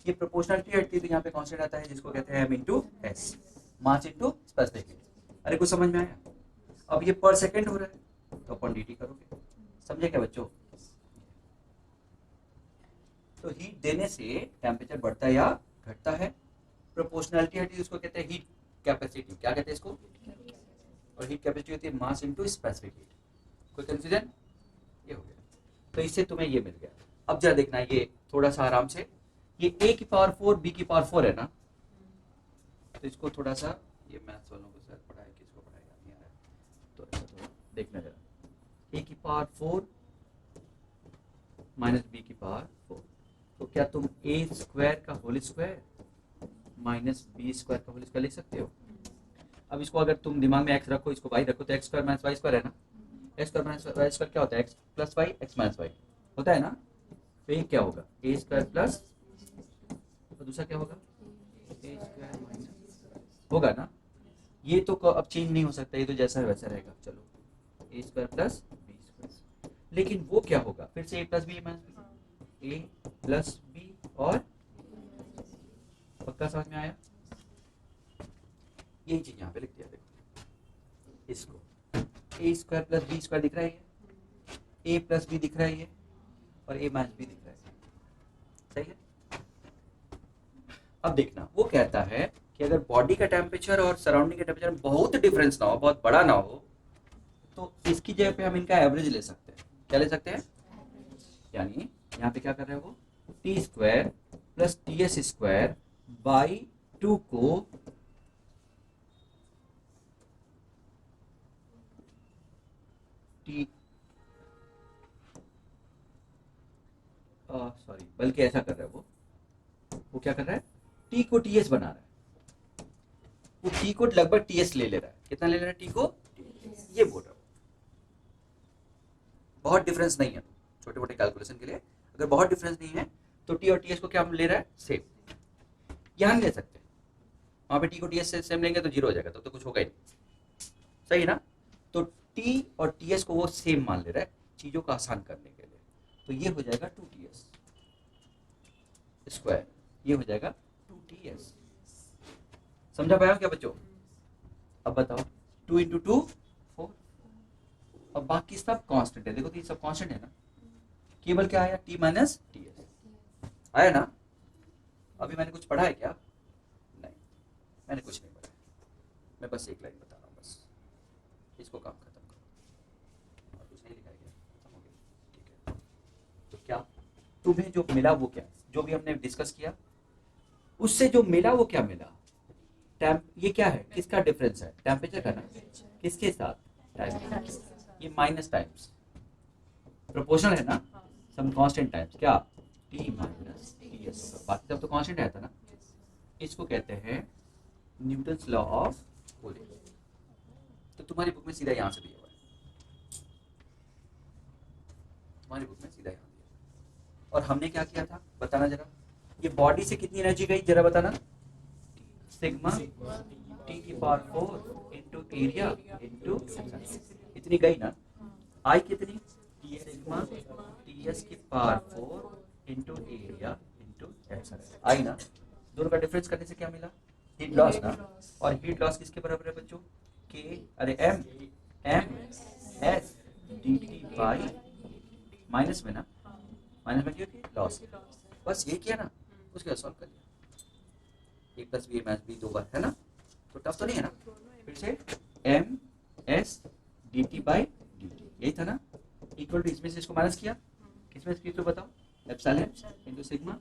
ये प्रोपोर्शनलिटी हटती है तो यहाँ पे कांस्टेंट आता है जिसको कहते हैं m into S, mass into specific heat, अरे कुछ समझ में आया, अब ये पर सेकंड हो रहा है तो अपन dt करोगे, समझे क्या बच्चों, तो हीट देने से टेम्परेचर बढ़ता है या घटता है, प्रोपोर्शनलिटी हटती है उसको कहते हैं हीट कैपेसिटी, क्या कहते हैं इसको, और हीट कैपेसिटी होती है मास इंटू स्पेसिफिक हीट, कोई कंफ्यूजन, ये हो गया, तो इससे तुम्हें ये मिल गया, अब जरा देखना ये थोड़ा सा आराम से, ये a की पावर 4 b की पावर 4 है ना, तो इसको थोड़ा सा, ये मैथ्स वालों को सर पढ़ाया, किसको पढ़ाएगा नहीं आ रहा है, तो ऐसा देखना जरा, ए की पावर 4 माइनस बी की पावर 4, तो क्या तुम ए स्क्वायर का whole square minus B square का होल स्क्वायर लिख सकते हो? अब इसको अगर तुम दिमाग में एक्स रखो, इसको वाई रखो, तो X square minus Y square है ना। X square minus Y square क्या होता है? X plus Y, X minus Y होता है ना। तो ये क्या होगा? ए स्क्वायर प्लस, और दूसरा क्या होगा? ए स्क्वायर माइनस, होगा ना। ये तो अब चेंज नहीं हो सकता, ये तो जैसा है वैसा रहेगा। चलो ए स्क्वायर प्लस बी स्क्वायर, लेकिन वो क्या होगा? फिर से ए प्लस बी माइनस बी, ए प्लस बी, और पक्का समझ में आया? यही चीज यहाँ पे लिख दिया, देखो इसको, ए स्क्वायर प्लस बी स्क्वायर दिख रहा है, ए प्लस बी दिख रहा है ये, और ए माइनस बी दिख रहा है। सही है। अब देखना, वो कहता है कि अगर बॉडी का टेम्परेचर और सराउंडिंग के टेम्परेचर में बहुत डिफरेंस ना हो, बहुत बड़ा ना हो, तो इसकी जगह पे हम इनका एवरेज ले सकते हैं। क्या ले सकते हैं? यानी यहाँ पे क्या कर रहे हैं वो, T square plus T S square by 2 को टी, सॉरी, बल्कि ऐसा कर रहा है वो क्या कर रहा है? टी को टी एस बना रहा है, वो टी को लगभग टी एस ले रहा है। कितना ले रहा है टी को? ये बोल रहा है। बहुत डिफरेंस नहीं है, छोटे मोटे कैलकुलेशन के लिए अगर बहुत डिफरेंस नहीं है तो टी और टी एस को क्या ले रहा है? सेम। यहाँ नहीं ले सकते, वहां पे टी को टी एस से सेम लेंगे तो जीरो हो जाएगा, तो कुछ होगा ही नहीं। सही है ना। तो टी और टी एस को वो सेम मान ले रहा है चीजों को आसान करने के लिए। तो ये हो जाएगा 2ts स्क्वायर, ये हो जाएगा 2ts। समझा पाया क्या बच्चों? अब बताओ, 2 इंटू 2 4, और बाकी सब कांस्टेंट है। देखो तो ये सब कांस्टेंट है ना, केवल क्या आया? टी माइनस टी एस आया ना। अभी मैंने कुछ पढ़ा है क्या? नहीं, मैंने कुछ नहीं पढ़ा, मैं बस एक लाइन बता रहा हूँ बस। इसको काम खत्म करो, और कुछ नहीं लिखा गया, खत्म हो गया। ठीक है, तो क्या तुम्हें जो मिला वो क्या? जो भी हमने डिस्कस किया उससे जो मिला वो क्या मिला? ये क्या है? किसका डिफरेंस है? टेम्परेचर का ना। किसके साथ? टाइम। ये माइनस टाइम्स प्रोपोर्शनल है ना, सम कांस्टेंट टाइम्स क्या? टी माइनस टी एस होगा, बाकी सब तो कांस्टेंट रहता ना। इसको कहते हैं न्यूटन्स लॉ ऑफ कूलिंग। तो तुम्हारी बुक में सीधा यहां से दिया हुआ है, तुम्हारी बुक में सीधा यहां दिया हुआ है। और हमने क्या किया था बताना जरा, ये बॉडी से कितनी एनर्जी गई जरा बताना? सिग्मा टी की पावर 4 इंटू एरिया इंटू, इतनी गई ना। आई कितनी? सिग्मा टी एस की power 4 into area into X आई ना। दोनों का डिफरेंस करने से क्या मिला? हीट लॉस ना। और हीट लॉस किसके बराबर है बच्चों? के, अरे M, M S D T by, minus में ना, माइनस में क्यों? लॉस। बस ये किया ना, उसके बाद सॉल्व कर लिया। ए प्लस बी माइनस बी 2 बार है ना, तो टफ तो नहीं है ना। फिर से M S D T by D T, यही था ना। इक्वल टू, इसमें से इसको माइनस किया, किसमें से तो बताओ? एप्सिलॉन इनटू सिग्मा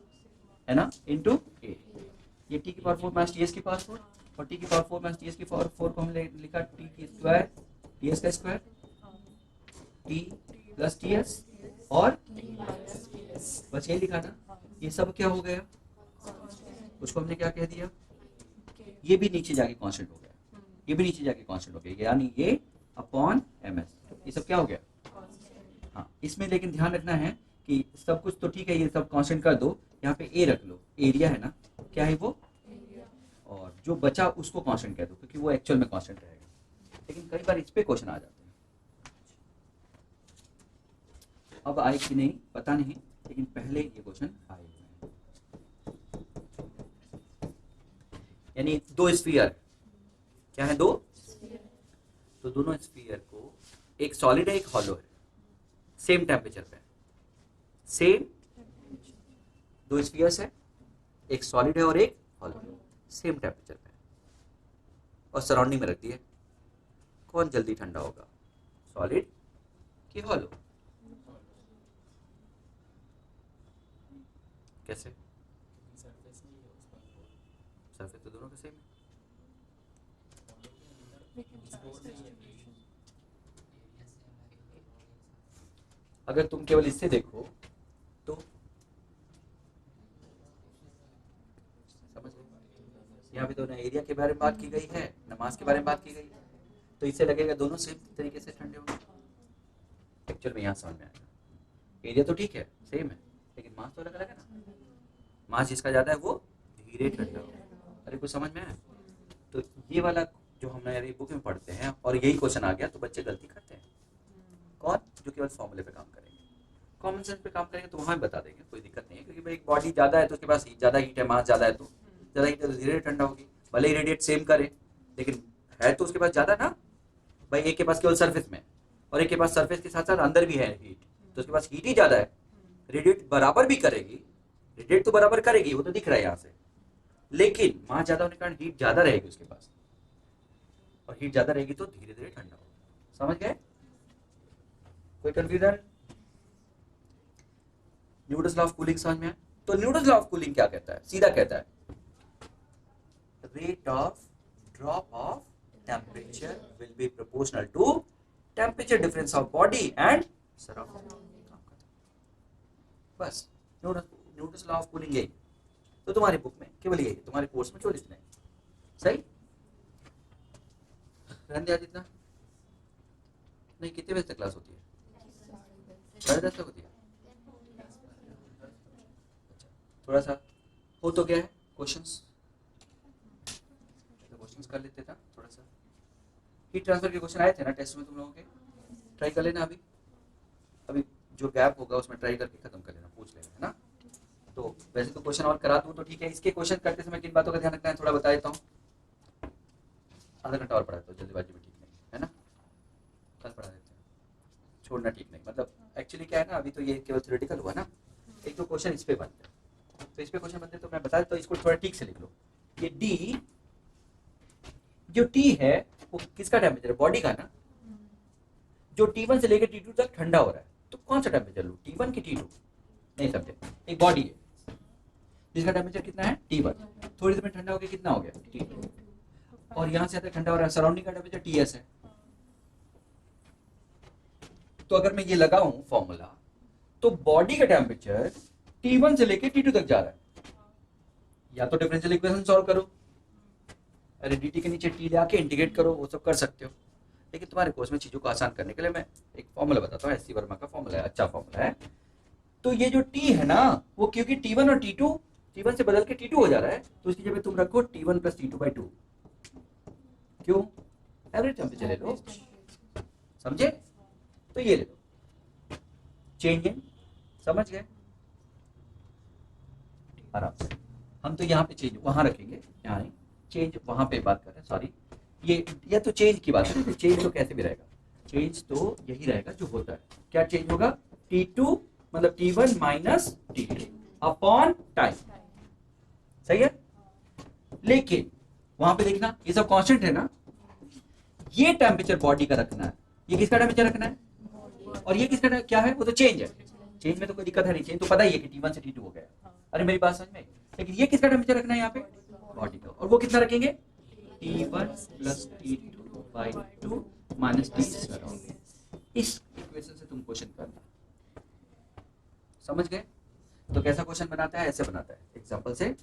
है ना, इनटू ए। ये टी की पावर 4 माइनस टी एस की पावर 4, और टी की पावर 4 माइनस टी एस की पावर 4 को हमने लिखा टी की स्क्वायर टी एस का square, T plus T S, और बस यही लिखा ना। ये सब क्या हो गया? उसको हमने क्या कह दिया? ये भी नीचे जाके कांस्टेंट हो गया, ये भी नीचे जाके कांस्टेंट हो गया, यानी ये अपॉन एम एस, ये सब क्या हो गया? हाँ, इसमें लेकिन ध्यान रखना है कि सब कुछ तो ठीक है, ये सब कांस्टेंट कर दो, यहाँ पे ए रख लो, एरिया है ना, क्या है वो? और जो बचा उसको कांस्टेंट कह दो, क्योंकि वो एक्चुअल में कांस्टेंट रहेगा। लेकिन कई बार इस पे क्वेश्चन आ जाते हैं, अब आए कि नहीं पता नहीं, लेकिन पहले ये क्वेश्चन आए हुए हैं। यानी दो स्फीयर, क्या है? दो, तो दोनों स्फीयर को, एक सॉलिड है एक हॉलो है, सेम टेम्परेचर पे, सेम, दो स्फीयर्स है, एक सॉलिड है और एक हॉलो, सेम टेम्परेचर पे, और सराउंडिंग में रख दिए। कौन जल्दी ठंडा होगा, सॉलिड कि हॉलो? कैसे? सरफेस तो दोनों के सेम है। अगर तुम केवल इससे देखो तो समझ गए, यहाँ पे तो ना एरिया के बारे में बात की गई है ना मास के बारे में बात की गई है, तो इससे लगेगा दोनों सेम तरीके से ठंडे होंगे। एक्चुअल में यहाँ समझ में आएगा, एरिया तो ठीक है सेम है लेकिन मास तो अलग अलग है ना, मास जिसका ज्यादा है वो धीरे ठंडा होगा। अरे कुछ समझ में आया? तो ये वाला जो हम हमारी बुक में पढ़ते हैं और यही क्वेश्चन आ गया तो बच्चे गलती करते हैं। कौन? जो केवल फॉर्मूले पे काम करेंगे, कॉमन सेंस पे काम करेंगे तो वहाँ भी बता देंगे, कोई दिक्कत नहीं है, क्योंकि भाई एक बॉडी ज्यादा है तो उसके पास ज्यादा हीट है, मास ज्यादा है तो ज्यादा हीट है तो धीरे ठंडा होगी, भले ही रेडिएट सेम करे लेकिन है तो उसके पास ज्यादा ना। भाई एक के पास केवल सरफेस में और एक के पास सरफेस के साथ साथ अंदर भी है हीट, तो उसके पास हीट ही ज्यादा है, रेडिएट बराबर भी करेगी, रेडिएट तो बराबर करेगी वो तो दिख रहा है यहाँ से, लेकिन मास ज्यादा होने के कारण हीट ज्यादा रहेगी उसके पास, और हीट ज्यादा रहेगी तो धीरे धीरे ठंडा होगा। समझ गए? कोई confusion? Newton's law of cooling समझ में आया? तो न्यूटन्स लॉ ऑफ कूलिंग क्या कहता है? सीधा कहता है rate of drop of temperature will be proportional to temperature difference of body and surrounding. बस न्यूटन्स लॉ ऑफ कूलिंग यही, तो तुम्हारी बुक में केवल यही, तुम्हारे कोर्स में केवल इतना है। सही? रहने दिया जितना नहीं, कितने बजे तक क्लास होती है? 10:30 तक होती है। अच्छा, थोड़ा सा हो तो गया है क्वेश्चंस, तो क्वेश्चंस कर लेते था थोड़ा सा। हीट ट्रांसफर के क्वेश्चन आए थे ना टेस्ट में तुम लोगों के, ट्राई कर लेना। अभी जो गैप होगा उसमें ट्राई करके खत्म कर लेना, पूछ लेना, है ना। तो वैसे तो क्वेश्चन और करा दूं तो ठीक है, इसके क्वेश्चन करते समय किन बातों का ध्यान रखना है थोड़ा बता देता हूँ। आधा घंटा और पढ़ा तो जल्दीबाजी में ठीक नहीं है ना, कल पढ़ा देते हैं, छोड़ना ठीक नहीं। मतलब एक्चुअली क्या है ना, अभी तो ये केवल थ्योरेटिकल हुआ ना, एक तो क्वेश्चन इस पे बनते हैं, तो इस पे क्वेश्चन बनते हैं तो मैं बता देता हूँ, इसको थोड़ा ठीक से लिख लो। ये डी जो टी है वो किसका टेम्परेचर? बॉडी का ना, जो T1 से लेकर T2 तक ठंडा हो रहा है, तो कौन सा टेम्परेचर लूं, T1 की T2? नहीं समझे? एक बॉडी है जिसका टेम्परेचर कितना है? T1, थोड़ी देर में ठंडा हो गया, कितना हो गया? T2, और यहां से आता ठंडा हो रहा है, सराउंडिंग का टेम्परेचर Ts है। तो अगर मैं ये लगाऊं फॉर्मूला, तो बॉडी का टेम्परेचर T1 से लेकर T2 तक जा रहा है, या तो डिफरेंशियल इक्वेशन सॉल्व करो, अरे dt के नीचे t ले आके इंटीग्रेट करो, वो सब कर सकते हो, लेकिन तुम्हारे कोर्स में चीजों को आसान करने के लिए मैं एक फॉर्मूला बताता हूँ, एससी वर्मा का फॉर्मूला है, अच्छा फॉर्मूला है। तो ये जो t है ना, वो क्योंकि T1 और T2, T1 से बदल के T2 हो जा रहा है, तो इसकी जगह तुम रखो T1 प्लस T2/2। क्यों? एवरेज टेम्परेचर ले लो, समझे? तो ये ले लो, चेंज इन, समझ गए? आराम से। हम तो यहाँ पे चेंज वहां रखेंगे, यहाँ नहीं, चेंज वहां पे बात कर रहे हैं, सॉरी। ये तो चेंज की बात है, चेंज तो कैसे भी रहेगा, चेंज तो यही रहेगा जो होता है। क्या चेंज होगा? T2 मतलब T1 minus T2 upon time, सही है। लेकिन वहां पे देखना ये सब कांस्टेंट है ना, ये टेम्परेचर बॉडी का रखना है, ये किसका टेम्परेचर रखना है, और ये किसका क्या है? वो तो चेंज है, चेंज में तो कोई दिक्कत है नहीं, चेंज तो पता ही है कि T1 से T2 हो गया। अरे मेरी बात समझ में? लेकिन ये किसका टेम्परेचर रखना है यहाँ पे? बॉडी का, और वो कितना रखेंगे? T1 plus T2/2 minus T surrounding. इस इक्वेशन से तुम क्वेश्चन करना, समझ गए? तो कैसा क्वेश्चन बनाता है? ऐसे बनाता है, एग्जांपल से।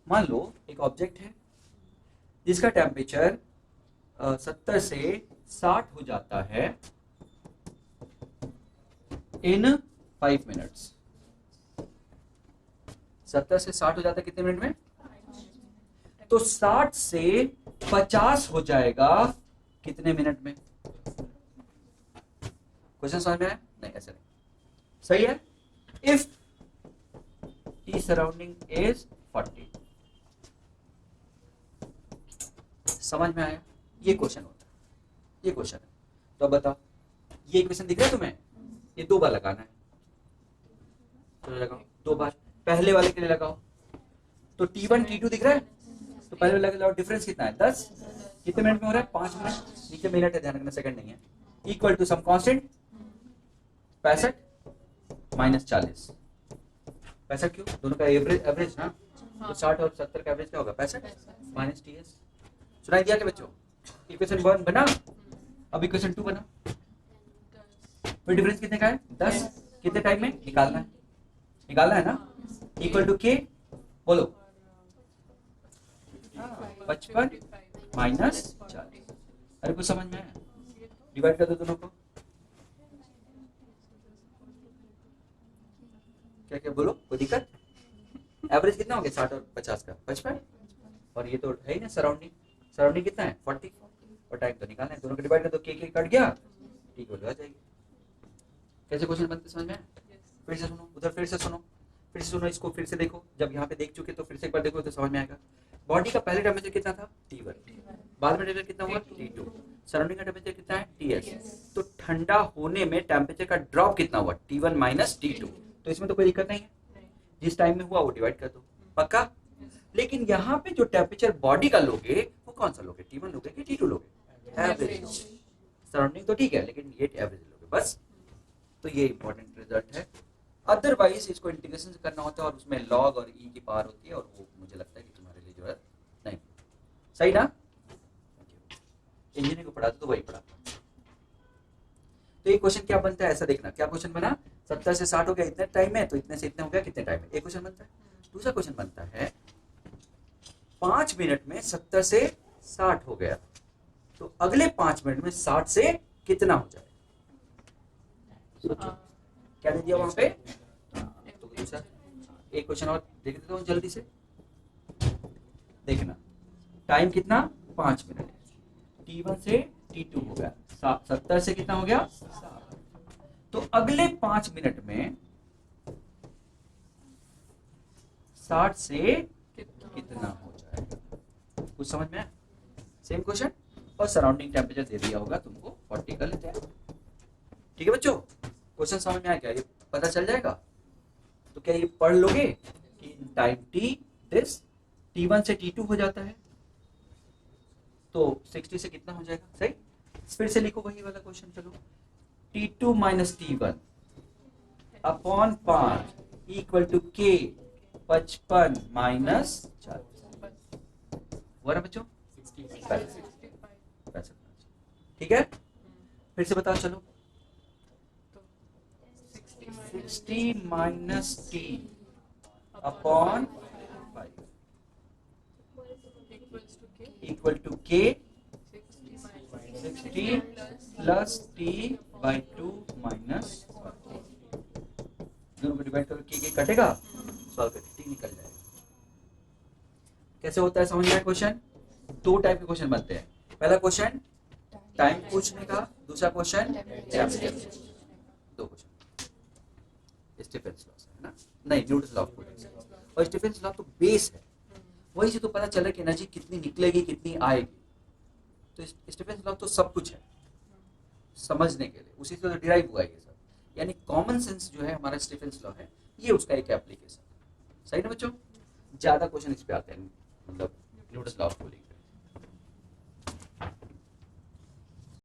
मान लो एक ऑब्जेक्ट है जिसका टेम्परेचर 70 से 60 हो जाता है इन 5 मिनट्स। 70 से 60 हो जाता है कितने मिनट में? तो 60 से 50 हो जाएगा कितने मिनट में? क्वेश्चन समझ में आया? नहीं, ऐसे नहीं, सही है। इफ T सराउंडिंग इज 40, समझ में आया? ये क्वेश्चन होता है, ये क्वेश्चन है। तो अब बताओ, ये इक्वेशन दिख रहा है तुम्हें? ये 2 बार लगाना है, तो लगाओ 2 बार, पहले वाले के लिए लगाओ। तो T1 T2 दिख रहा है, तो पहले वाले लगाओ, डिफरेंस कितना है? 10। कितने मिनट में हो रहा है? 5 मिनट, नीचे मिनट है, ध्यान रखना सेकंड नहीं है। Equal to some constant 65 minus 40। 65 क्यों? दोनों का एवरेज ना, तो 60 और 70 का एवरेज क्या होगा? 65 माइनस TS। सुनाई दिया क्या बच्चों? इक्वेशन 1 बना, अब इक्वेशन 2 बना। फिर डिफरेंस कितने का है 10, कितने टाइम में निकालना है ना, इक्वल टू के, बोलो 55 माइनस 40। अरे कुछ समझ में आया, डिवाइड कर दो दोनों को, क्या क्या बोलो, कोई दिक्कत। एवरेज कितना हो गया 60 और 50 का 55, और ये तो है ही ना सराउंडिंग कितना है 40, और टाइम तो निकालना है, दोनों को डिवाइड कर दो, के कट गया, ठीक हो जाएगी। कैसे क्वेश्चन बनते समझ में? फिर से सुनो, उधर फिर से सुनो, इसको फिर से देखो, जब यहाँ पे देख चुके तो फिर से एक बार देखो तो समझ में आएगा। बॉडी का पहले टेम्परेचर कितना था T1, बाद में टेम्परेचर कितना हुआ T2, सराउंडिंग का टेम्परेचर कितना है TS, तो ठंडा होने में टेम्परेचर का ड्रॉप कितना हुआ T1 माइनस T2, तो इसमें तो कोई दिक्कत नहीं है, जिस टाइम में हुआ वो डिवाइड कर दो, पक्का। लेकिन यहाँ पे जो टेम्परेचर बॉडी का लोगे वो कौन सा लोगे, T1 लोगे कि T2 लोगे, एवरेज। सराउंडिंग तो ठीक है लेकिन ये एवरेज लोगे बस, तो ये इंपॉर्टेंट रिजल्ट है। अदरवाइज इसको इंटीग्रेशन करना होता है और उसमें लॉग और ई की पावर होती है, और वो मुझे लगता है कि तुम्हारे लिए जरूरत नहीं, सही ना। इंजीनियरिंग को पढ़ाते तो वही पढ़ा। तो ये क्वेश्चन क्या बनता है ऐसा देखना, क्या क्वेश्चन बना, 70 से 60 हो गया इतने टाइम में, तो इतने से इतने हो गया कितने टाइम में, एक क्वेश्चन बनता है। दूसरा क्वेश्चन बनता है 5 मिनट में 70 से 60 हो गया, तो अगले 5 मिनट में 60 से कितना हो जाए, सोचो क्या दे दिया वहां पे। तो दूसरा एक क्वेश्चन और देख देता हूँ जल्दी से, देखना टाइम कितना 5 मिनट, T1 से T2 हो गया, 70 से कितना हो गया 60, तो अगले 5 मिनट में 60 से कितना हो जाएगा, कुछ समझ में? सेम क्वेश्चन, और सराउंडिंग टेम्परेचर दे दिया होगा तुमको 40 कर लेते हैं, ठीक है बच्चों। क्वेश्चन समझ में आया क्या, ये पता चल जाएगा। तो क्या ये पढ़ लोगे कि टाइम T दिस T1 से T2 हो जाता है, तो 60 से कितना हो जाएगा, सही। फिर से लिखो वही वाला क्वेश्चन, चलो T2 minus T1 upon 5 equal to K 55 minus 40, हुआ ना बच्चों, 65, ठीक है। फिर से बताओ चलो, 60 minus T upon 5 equal to K 60 plus T by 2 minus, दोनों को डिवाइड करो, K कटेगा, सॉल्व करके T निकल जाएगा। कैसे होता है समझ में क्वेश्चन, दो टाइप के क्वेश्चन बनते हैं, पहला क्वेश्चन टाइम पूछने का, दूसरा क्वेश्चन दो क्वेश्चन। स्टीफेंस लॉ है ना, नहीं न्यूटन लॉ ऑफ कूलिंग, और स्टीफेंस लॉ तो बेस है, वही से तो पता चला कि एनर्जी कितनी निकलेगी कितनी आएगी, तो स्टीफेंस लॉ तो सब कुछ है समझने के लिए, उसी से तो डिराइव हुआ ये सब, यानी कॉमन सेंस जो है हमारा स्टीफेंस लॉ है, ये उसका एक एप्लीकेशन, सही ना बच्चों। ज्यादा क्वेश्चन इस पे आते हैं, मतलब न्यूटन लॉ ऑफ कूलिंग।